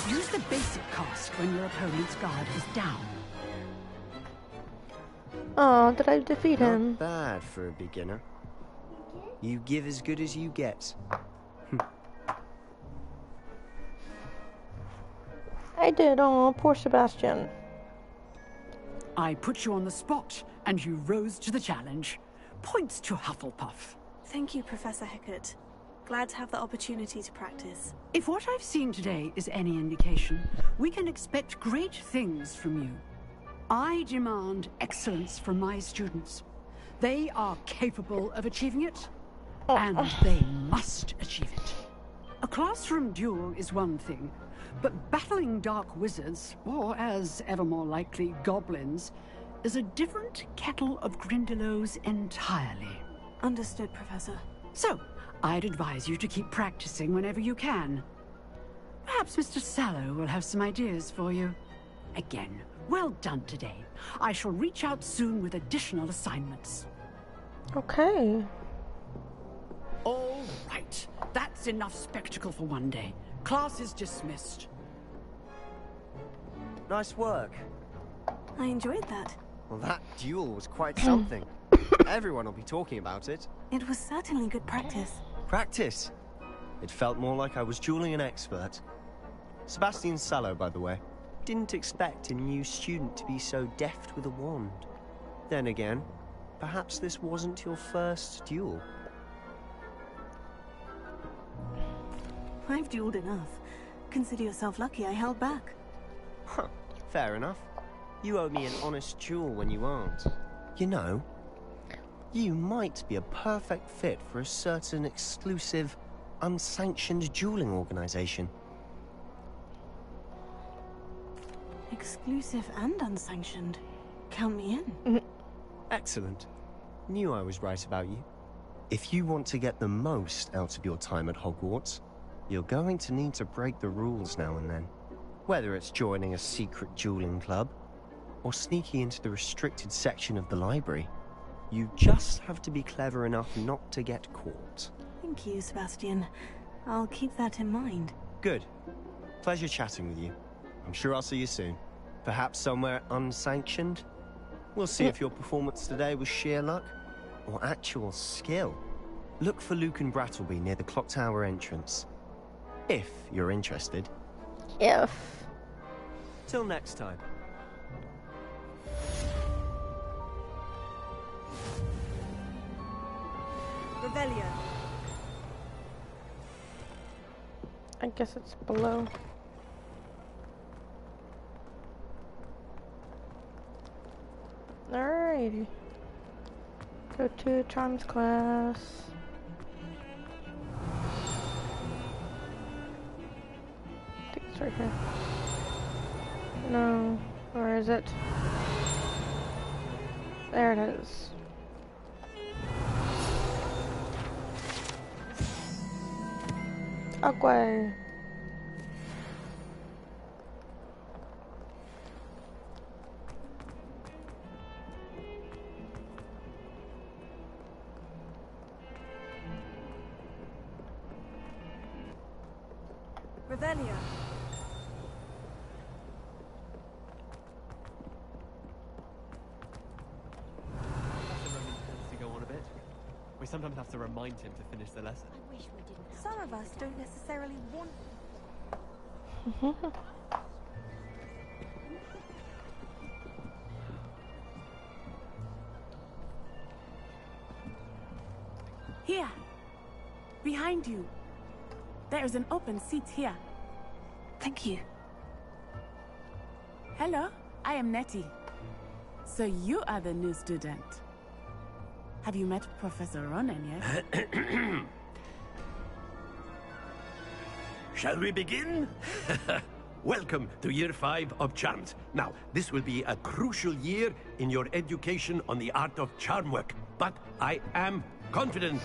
Use the basic cast when your opponent's guard is down. Oh, did I defeat him? Not bad for a beginner. You give as good as you get. I did. Oh, poor Sebastian. I put you on the spot, and you rose to the challenge. Points to Hufflepuff. Thank you, Professor Hecat. Glad to have the opportunity to practice. If what I've seen today is any indication, we can expect great things from you. I demand excellence from my students. They are capable of achieving it, and they must achieve it. A classroom duel is one thing, but battling dark wizards, or as ever more likely, goblins, is a different kettle of Grindylows entirely. Understood, Professor. So, I'd advise you to keep practicing whenever you can. Perhaps Mr. Sallow will have some ideas for you. Again, well done today. I shall reach out soon with additional assignments. Okay. All right. That's enough spectacle for one day. Class is dismissed. Nice work. I enjoyed that. Well, that duel was quite something. Everyone will be talking about it. It was certainly good practice. Practice? It felt more like I was dueling an expert. Sebastian Sallow, by the way. Didn't expect a new student to be so deft with a wand. Then again, perhaps this wasn't your first duel. I've dueled enough. Consider yourself lucky I held back. Huh, fair enough. You owe me an honest duel when you aren't. You know, you might be a perfect fit for a certain exclusive, unsanctioned dueling organization. Exclusive and unsanctioned. Count me in. Excellent. Knew I was right about you. If you want to get the most out of your time at Hogwarts, you're going to need to break the rules now and then. Whether it's joining a secret dueling club, or sneaking into the restricted section of the library, you just have to be clever enough not to get caught. Thank you, Sebastian. I'll keep that in mind. Good. Pleasure chatting with you. I'm sure I'll see you soon. Perhaps somewhere unsanctioned? We'll see if your performance today was sheer luck, or actual skill. Look for Luke and Brattleby near the clock tower entrance. If you're interested. If. Till next time. Revelio. I guess it's below. 80. Go to Charms class. I think it's right here. No, where is it? There it is. Agua. Revelia. To go on a bit. We sometimes have to remind him to finish the lesson. I wish we didn't. Some of us don't necessarily want. Here. Behind you. There is an open seat here. Thank you. Hello, I am Nettie. So you are the new student. Have you met Professor Ronan yet? Shall we begin? Welcome to Year 5 of Charms. Now, this will be a crucial year in your education on the art of charm work. But I am confident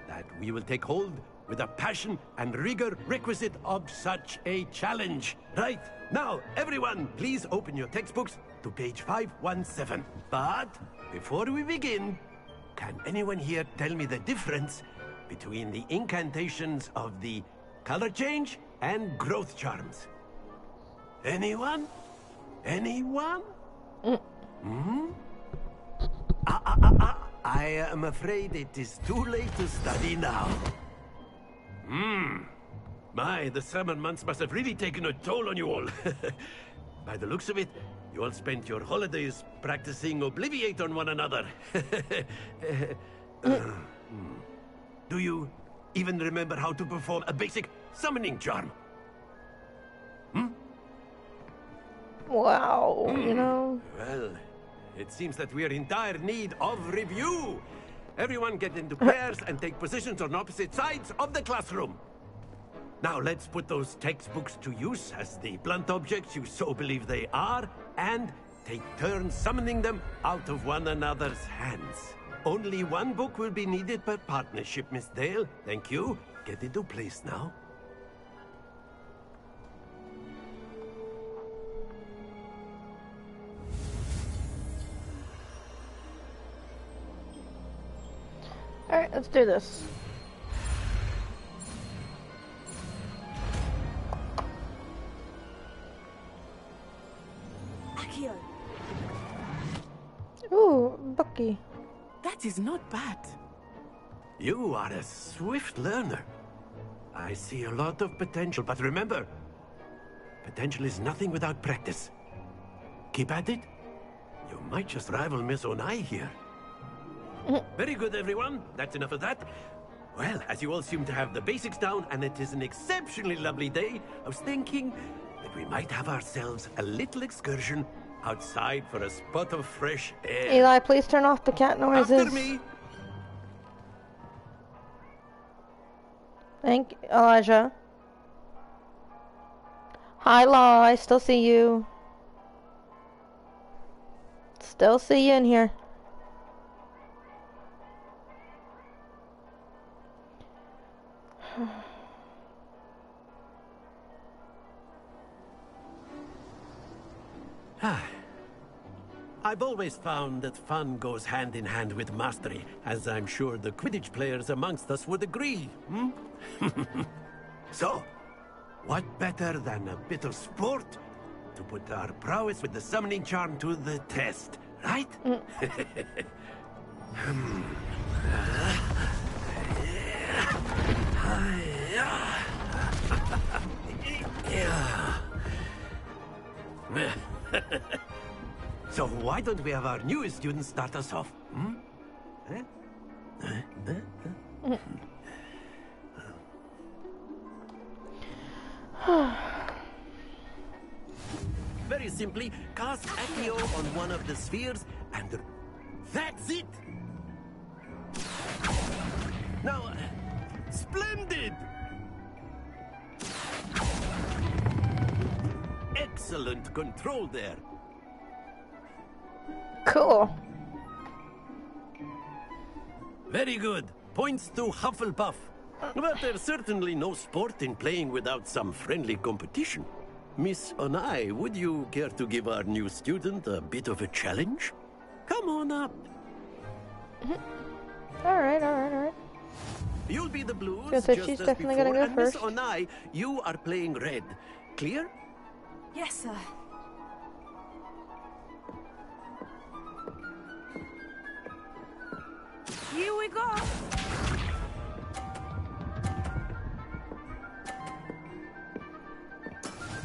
that we will take hold with the passion and rigor requisite of such a challenge. Right, now, everyone, please open your textbooks to page 517. But before we begin, can anyone here tell me the difference between the incantations of the color change and growth charms? Anyone? Anyone? I am afraid it is too late to study now. My, the summer months must have really taken a toll on you all. By the looks of it, you all spent your holidays practicing Obliviate on one another. Do you even remember how to perform a basic summoning charm? Wow, you know. Well, it seems that we are in dire need of review. Everyone get into pairs and take positions on opposite sides of the classroom. Now let's put those textbooks to use as the blunt objects you so believe they are, and take turns summoning them out of one another's hands. Only one book will be needed per partnership, Miss Dale. Thank you. Get into place now. Alright, let's do this. Akio. Ooh, Bucky. That is not bad. You are a swift learner. I see a lot of potential, but remember, potential is nothing without practice. Keep at it. You might just rival Miss Onai here. Very good, everyone. That's enough of that. Well, as you all seem to have the basics down, and it is an exceptionally lovely day, I was thinking that we might have ourselves a little excursion outside for a spot of fresh air. Eli, please turn off the cat noises. After me. Thank you, Elijah. Hi, Law. I still see you. Still see you in here. I've always found that fun goes hand in hand with mastery, as I'm sure the Quidditch players amongst us would agree. So, what better than a bit of sport to put our prowess with the summoning charm to the test, right? So why don't we have our newest student start us off? Very simply, cast Accio on one of the spheres and That's it! Now, splendid! Excellent control there. Cool. Very good. Points to Hufflepuff. But there's certainly no sport in playing without some friendly competition. Miss Onai, would you care to give our new student a bit of a challenge? Come on up. Alright. You'll be the blues, So just she's as definitely before, gonna go and Miss first. Onai, you are playing red. Clear? Yes, sir. Here we go.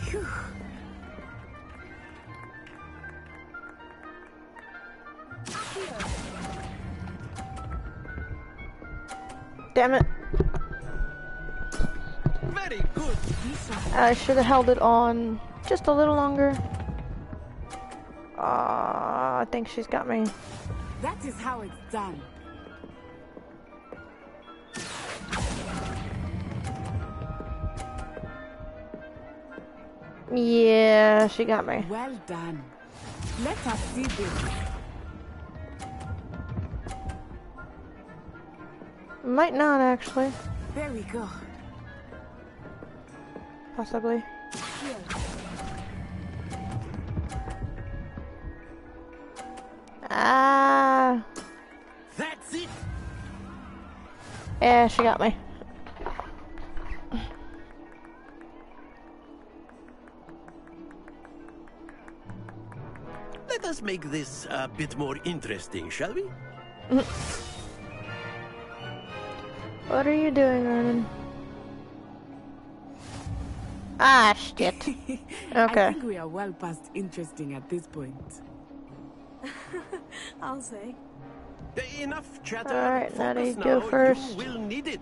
Phew. Damn it. Very good. I should have held it on just a little longer. I think she's got me. That is how it's done. Yeah, she got me. Well done. Let us see this. Might not actually. There we go. Possibly. Here. Ah. That's it. Yeah, she got me. Let us make this a bit more interesting, shall we? What are you doing, Ronan? Ah, shit. I Okay. think we are well past interesting at this point. I'll say. Enough chatter. Alright, Natty, Focus go now. first. You will need it.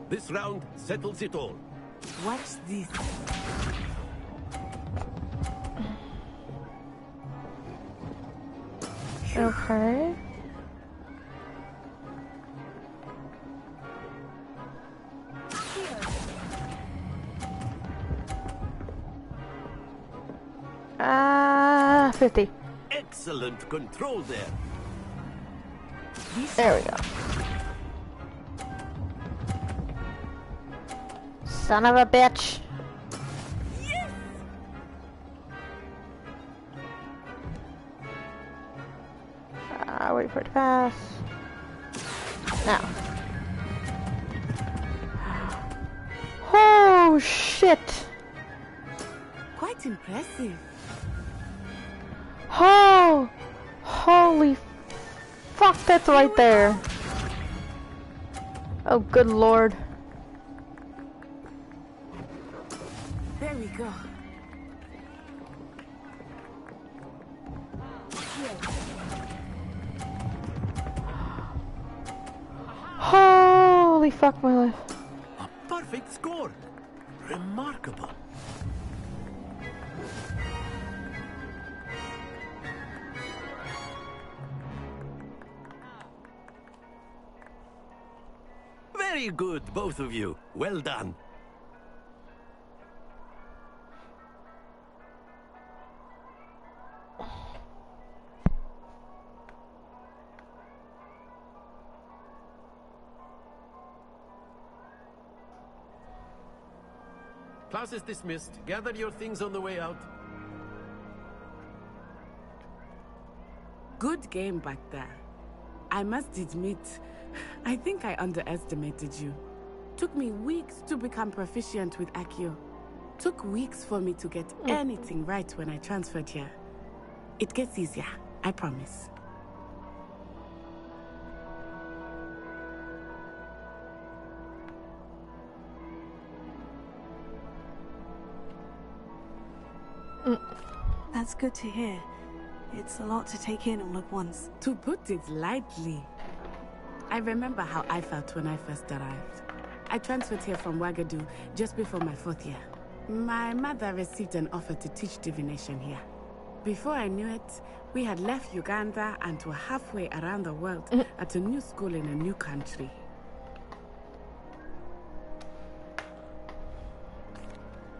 This round settles it all. Watch this. Okay. Ah, 50. Excellent control there. There we go. Son of a bitch. Wait for it to pass. Now. Oh, shit. Quite impressive. Oh, holy fuck, that's right there. Oh, good lord. There we go. Holy fuck my life. A perfect score. Remarkable. Very good, both of you. Well done. Class is dismissed. Gather your things on the way out. Good game back there. I must admit, I think I underestimated you. Took me weeks to become proficient with Accio. Took weeks for me to get anything right when I transferred here. It gets easier, I promise. That's good to hear. It's a lot to take in all at once. To put it lightly, I remember how I felt when I first arrived. I transferred here from Wagadu just before my 4th year. My mother received an offer to teach divination here. Before I knew it, we had left Uganda and were halfway around the world at a new school in a new country.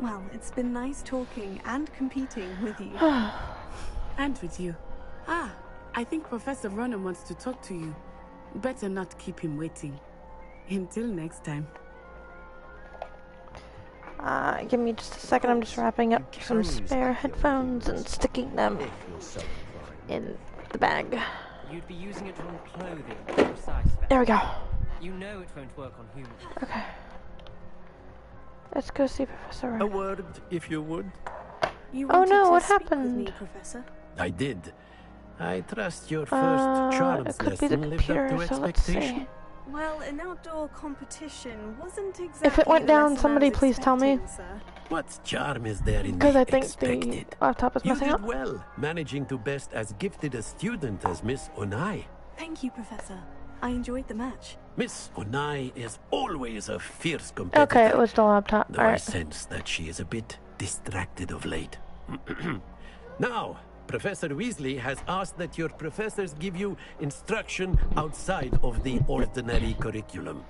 Well, it's been nice talking and competing with you. And with you. Ah, I think Professor Ronan wants to talk to you. Better not keep him waiting. Until next time. Give me just a second. I'm just wrapping up some spare headphones and sticking them in the bag. You'd be using it on clothing, precise. There we go. You know it won't work on humans. Okay. Let's go see Professor Ronan. A word, if you would. You Oh wanted no, to what speak happened? with me, Professor? I did. I trust your first charms it could be the lesson lived up computer, to so let's expectation. see. Well, an outdoor competition wasn't exactly If it went the down, lesson I somebody was please tell me. expecting, sir. What charm is there in Because the I think expected? the laptop is You messing did up. well, managing to best as gifted a student as Miss Onai. Thank you, Professor. I enjoyed the match. Miss Onai is always a fierce competitor. Okay, it was the laptop. Though I Alright. sense that she is a bit distracted of late. Now, Professor Weasley has asked that your professors give you instruction outside of the ordinary curriculum.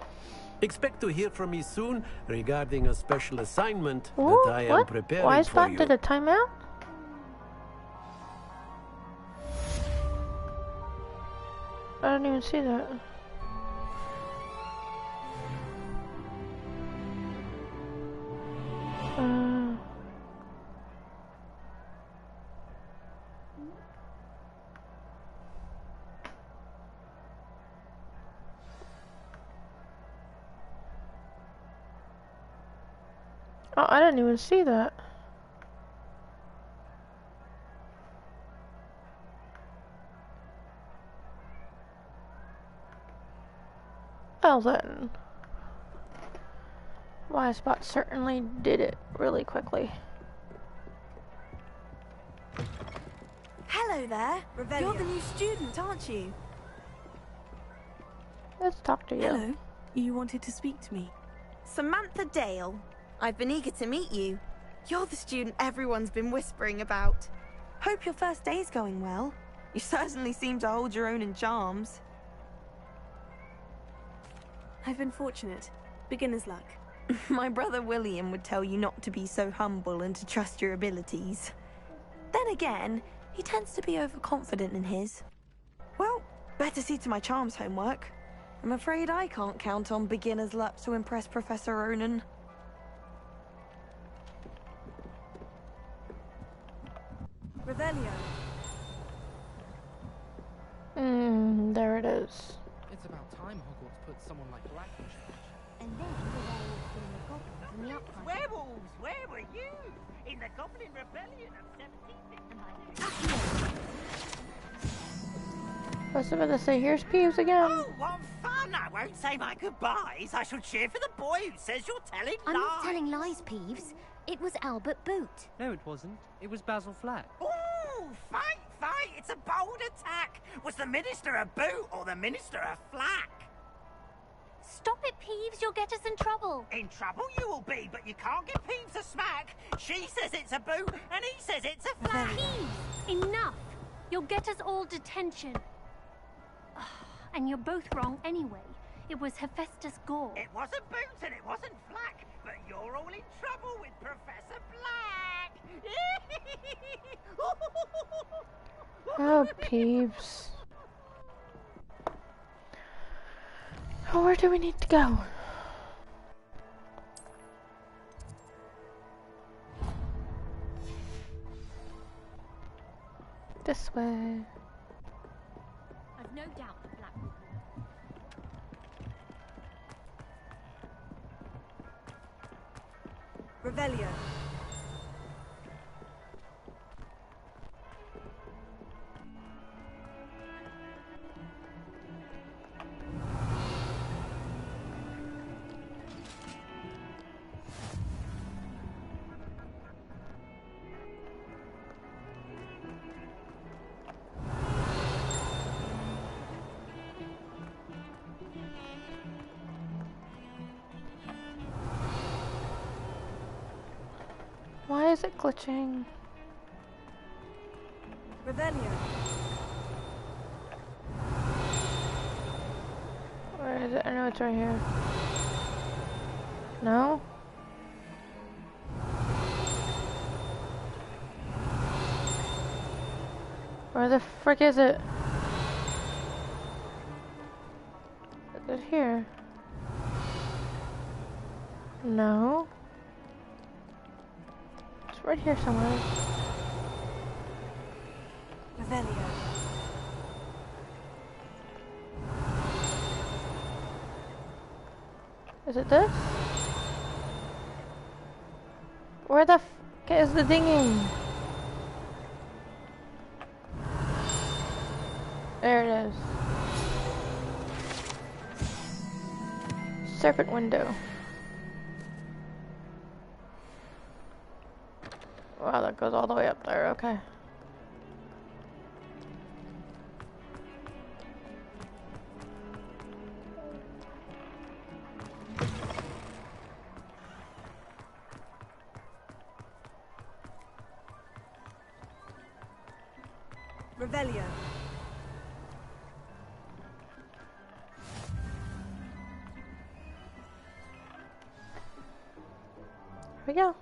Expect to hear from me soon regarding a special assignment Ooh, that I am what? preparing Why is for that? you. Did a timeout? I didn't even see that. Oh, I didn't even see that. Well then. Wisebot certainly did it really quickly. Hello there. You're the new student, aren't you? Let's talk to you. Hello. You wanted to speak to me? Samantha Dale. I've been eager to meet you. You're the student everyone's been whispering about. Hope your first day's going well. You certainly seem to hold your own in charms. I've been fortunate. Beginner's luck. My brother William would tell you not to be so humble and to trust your abilities. Then again, he tends to be overconfident in his. Well, better see to my charms homework. I'm afraid I can't count on beginner's luck to impress Professor Ronan. Revelio. There it is. It's about time Hogwarts put someone like Black in charge. And then the goblins in the upright. Werewolves, where were you? In the Goblin Rebellion of 1750. What's about to say? Here's Peeves again. Oh, what fun! I won't say my goodbyes. I shall cheer for the boy who says you're telling I'm lies. not telling lies, Peeves. It was Albert Boot. No, it wasn't. It was Basil Flack. Ooh, fight, fight! It's a bold attack. Was the Minister a boot or the Minister a flack? Stop it, Peeves. You'll get us in trouble. In trouble you will be, but you can't give Peeves a smack. She says it's a boot, and he says it's a flack. Peeves, enough. You'll get us all detention. And you're both wrong anyway. It was Hephaestus Gore. It wasn't boot and it wasn't flack, but you're all in trouble with Professor Black. Oh, Peeves. Oh, where do we need to go? This way. I've no doubt that Black will call. Revelio. Why is it glitching? Revelio. Where is it? I know it's right here. No? Where the frick is it? Is it here? No. It's right here somewhere. Revelio. Is it this? Where the f is the dinging? There it is. Serpent window. Wow, that goes all the way up there, okay. Revelio. Here we go.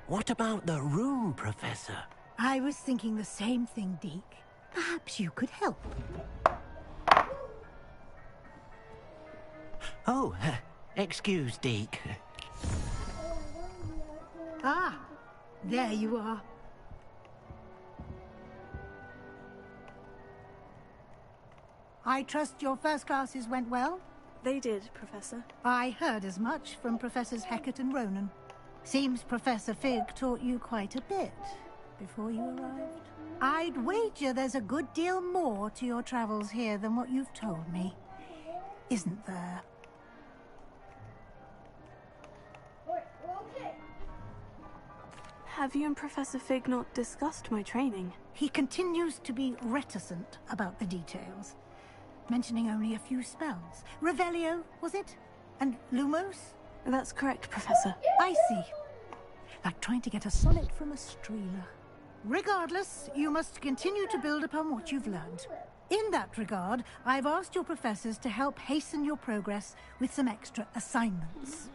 What about the room, Professor? I was thinking the same thing, Deke. Perhaps you could help. Oh, excuse, Deke. Ah, there you are. I trust your first classes went well? They did, Professor. I heard as much from Professors Hecat and Ronan. Seems Professor Fig taught you quite a bit before you arrived. I'd wager there's a good deal more to your travels here than what you've told me. Isn't there? Have you and Professor Fig not discussed my training? He continues to be reticent about the details, mentioning only a few spells. Revelio, was it? And Lumos? That's correct, Professor. I see. Like trying to get a sonnet from a streeler. Regardless, you must continue to build upon what you've learned. In that regard, I've asked your professors to help hasten your progress with some extra assignments.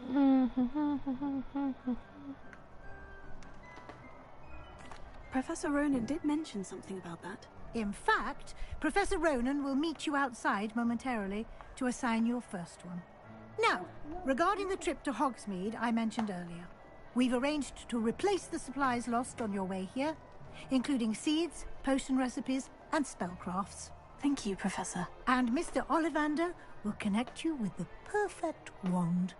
Professor Ronan did mention something about that. In fact, Professor Ronan will meet you outside momentarily to assign your first one. Now, regarding the trip to Hogsmeade I mentioned earlier, we've arranged to replace the supplies lost on your way here, including seeds, potion recipes, and spellcrafts. Thank you, Professor. And Mr. Ollivander will connect you with the perfect wand.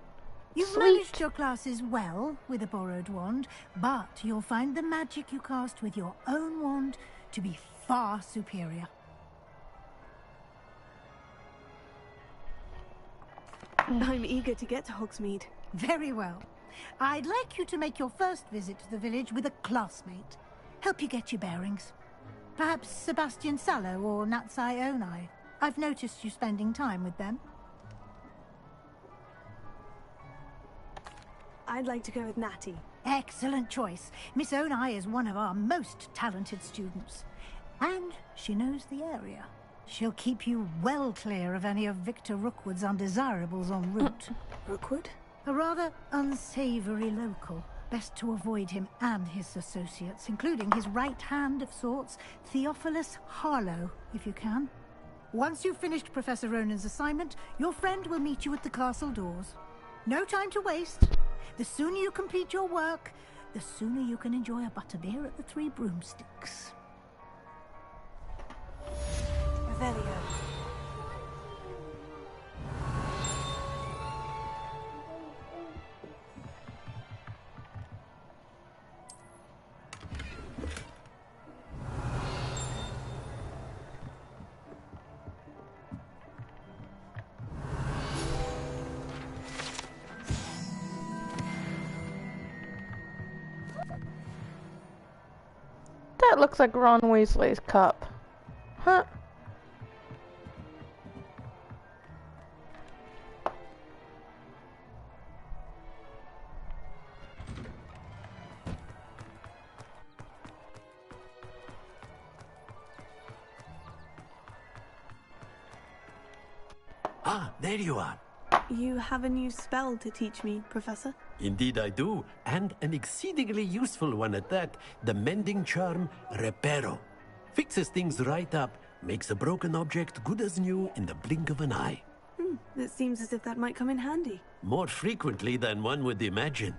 You've Sweet. managed your classes well with a borrowed wand, but you'll find the magic you cast with your own wand to be far superior. I'm eager to get to Hogsmeade. Very well. I'd like you to make your first visit to the village with a classmate. Help you get your bearings. Perhaps Sebastian Sallow or Natsai Onai. I've noticed you spending time with them. I'd like to go with Natty. Excellent choice. Miss Onai is one of our most talented students. And she knows the area. She'll keep you well clear of any of Victor Rookwood's undesirables en route. Rookwood? A rather unsavory local. Best to avoid him and his associates, including his right hand of sorts, Theophilus Harlow, if you can. Once you've finished Professor Ronan's assignment, your friend will meet you at the castle doors. No time to waste. The sooner you complete your work, the sooner you can enjoy a butterbeer at the Three Broomsticks. Revelio. That looks like Ron Weasley's cup. Huh? Ah, there you are. You have a new spell to teach me, Professor? Indeed I do, and an exceedingly useful one at that. The mending charm, Reparo. Fixes things right up, makes a broken object good as new in the blink of an eye. It seems as if that might come in handy. More frequently than one would imagine.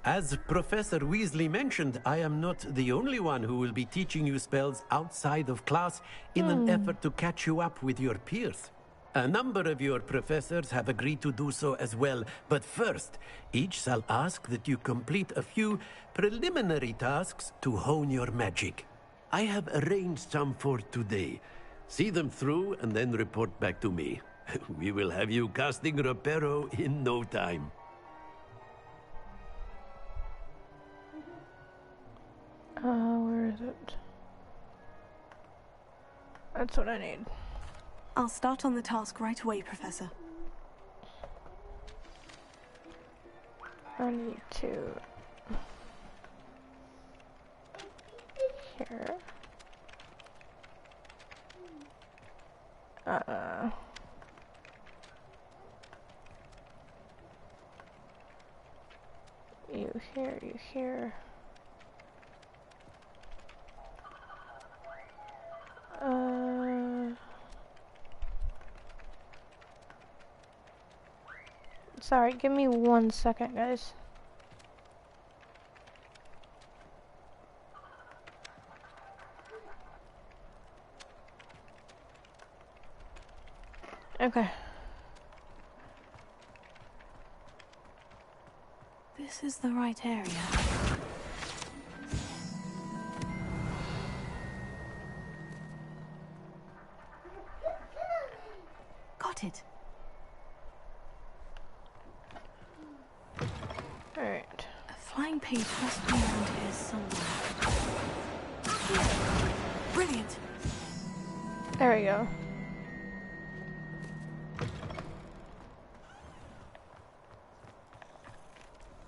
As Professor Weasley mentioned, I am not the only one who will be teaching you spells outside of class in an effort to catch you up with your peers. A number of your professors have agreed to do so as well, but first, each shall ask that you complete a few preliminary tasks to hone your magic. I have arranged some for today. See them through and then report back to me. We will have you casting Reparo in no time. Where is it? That's what I need. I'll start on the task right away, Professor. I need to... Here. You here, you here. Sorry, give me 1 second, guys. Okay. This is the right area. Got it. Alright. A flying page must be around here somewhere. Brilliant. There we go.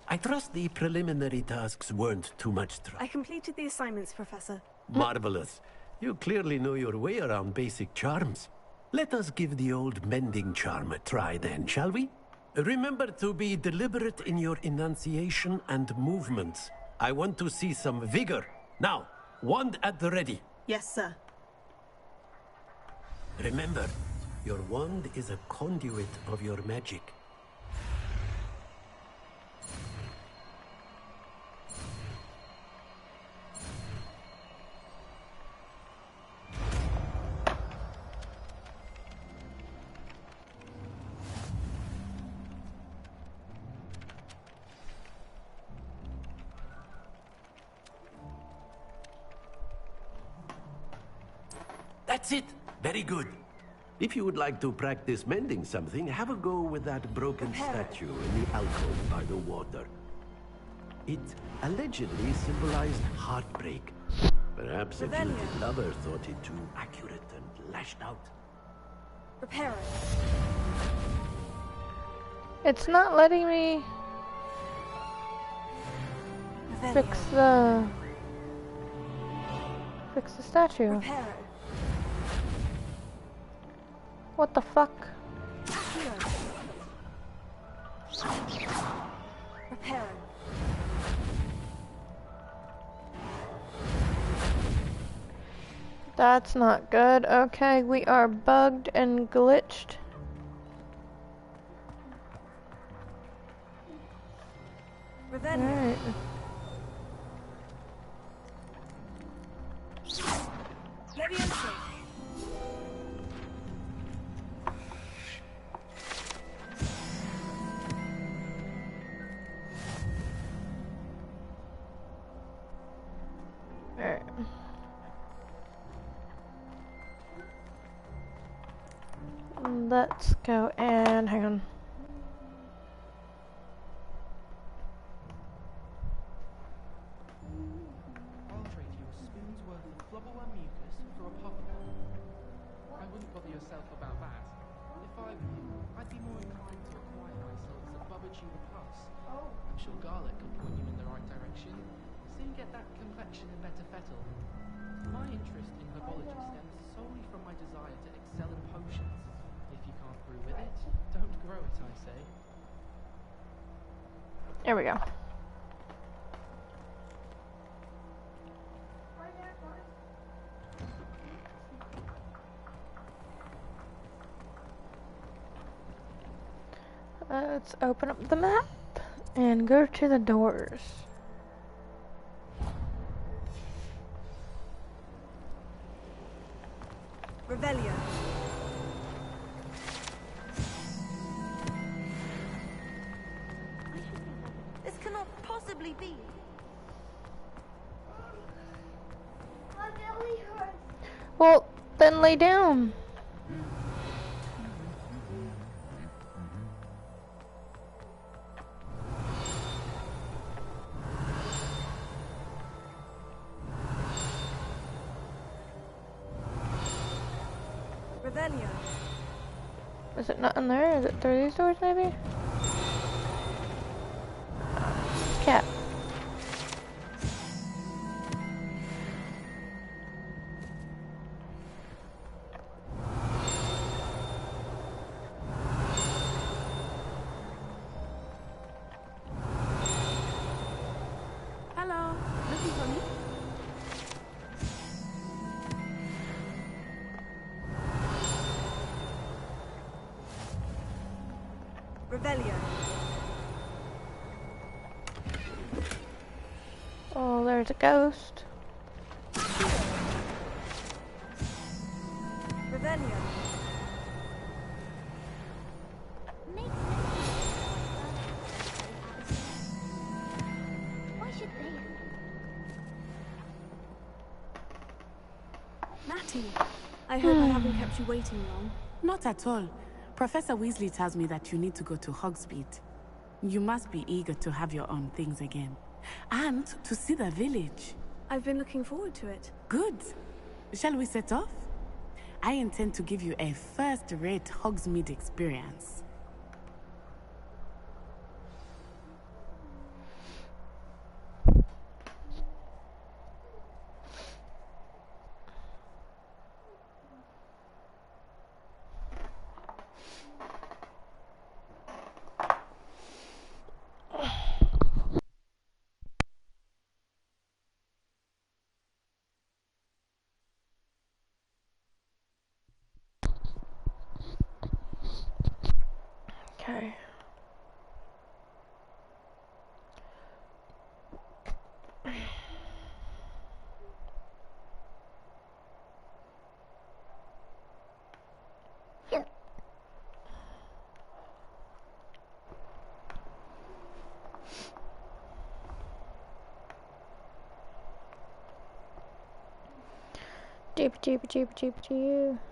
I trust the preliminary tasks weren't too much trouble. I completed the assignments, Professor. Marvelous. You clearly know your way around basic charms. Let us give the old mending charm a try then, shall we? Remember to be deliberate in your enunciation and movements. I want to see some vigor. Now, wand at the ready. Yes, sir. Remember, your wand is a conduit of your magic. That's it. Very good. If you would like to practice mending something, have a go with that broken statue in the alcove by the water. It allegedly symbolized heartbreak. Perhaps a jilted lover thought it too accurate and lashed out. Repair it. It's not letting me fix the statue. Repair it. What the fuck? Repair it. That's not good. Okay, we are bugged and glitched. Alright. Alright. Let's go and hang on. I'll trade you a spoon's worth of flubble and mucus for a puff of them. I wouldn't bother yourself about that. If I were you, I'd be more inclined to acquire myself as a Bubba Plus. I'm sure Garlic can point you in the right direction. Soon get that complexion in better fettle. My interest in herbology stems solely from my desire to excel in potions. If you can't brew with it, There we go. Let's open up the map and go to the doors. Revelio. This cannot possibly be. My belly hurts. Well, then lay down. Revelio. Is it not in there? Is it through these doors, maybe? Cat. Hello. Looking for me? Revelio. Oh, there's a ghost. Revelio. Why should they? Natty, I hope I haven't kept you waiting long. Not at all. Professor Weasley tells me that you need to go to Hogsmeade. You must be eager to have your own things again. And to see the village. I've been looking forward to it. Good. Shall we set off? I intend to give you a first-rate Hogsmeade experience. Okay. Jeep.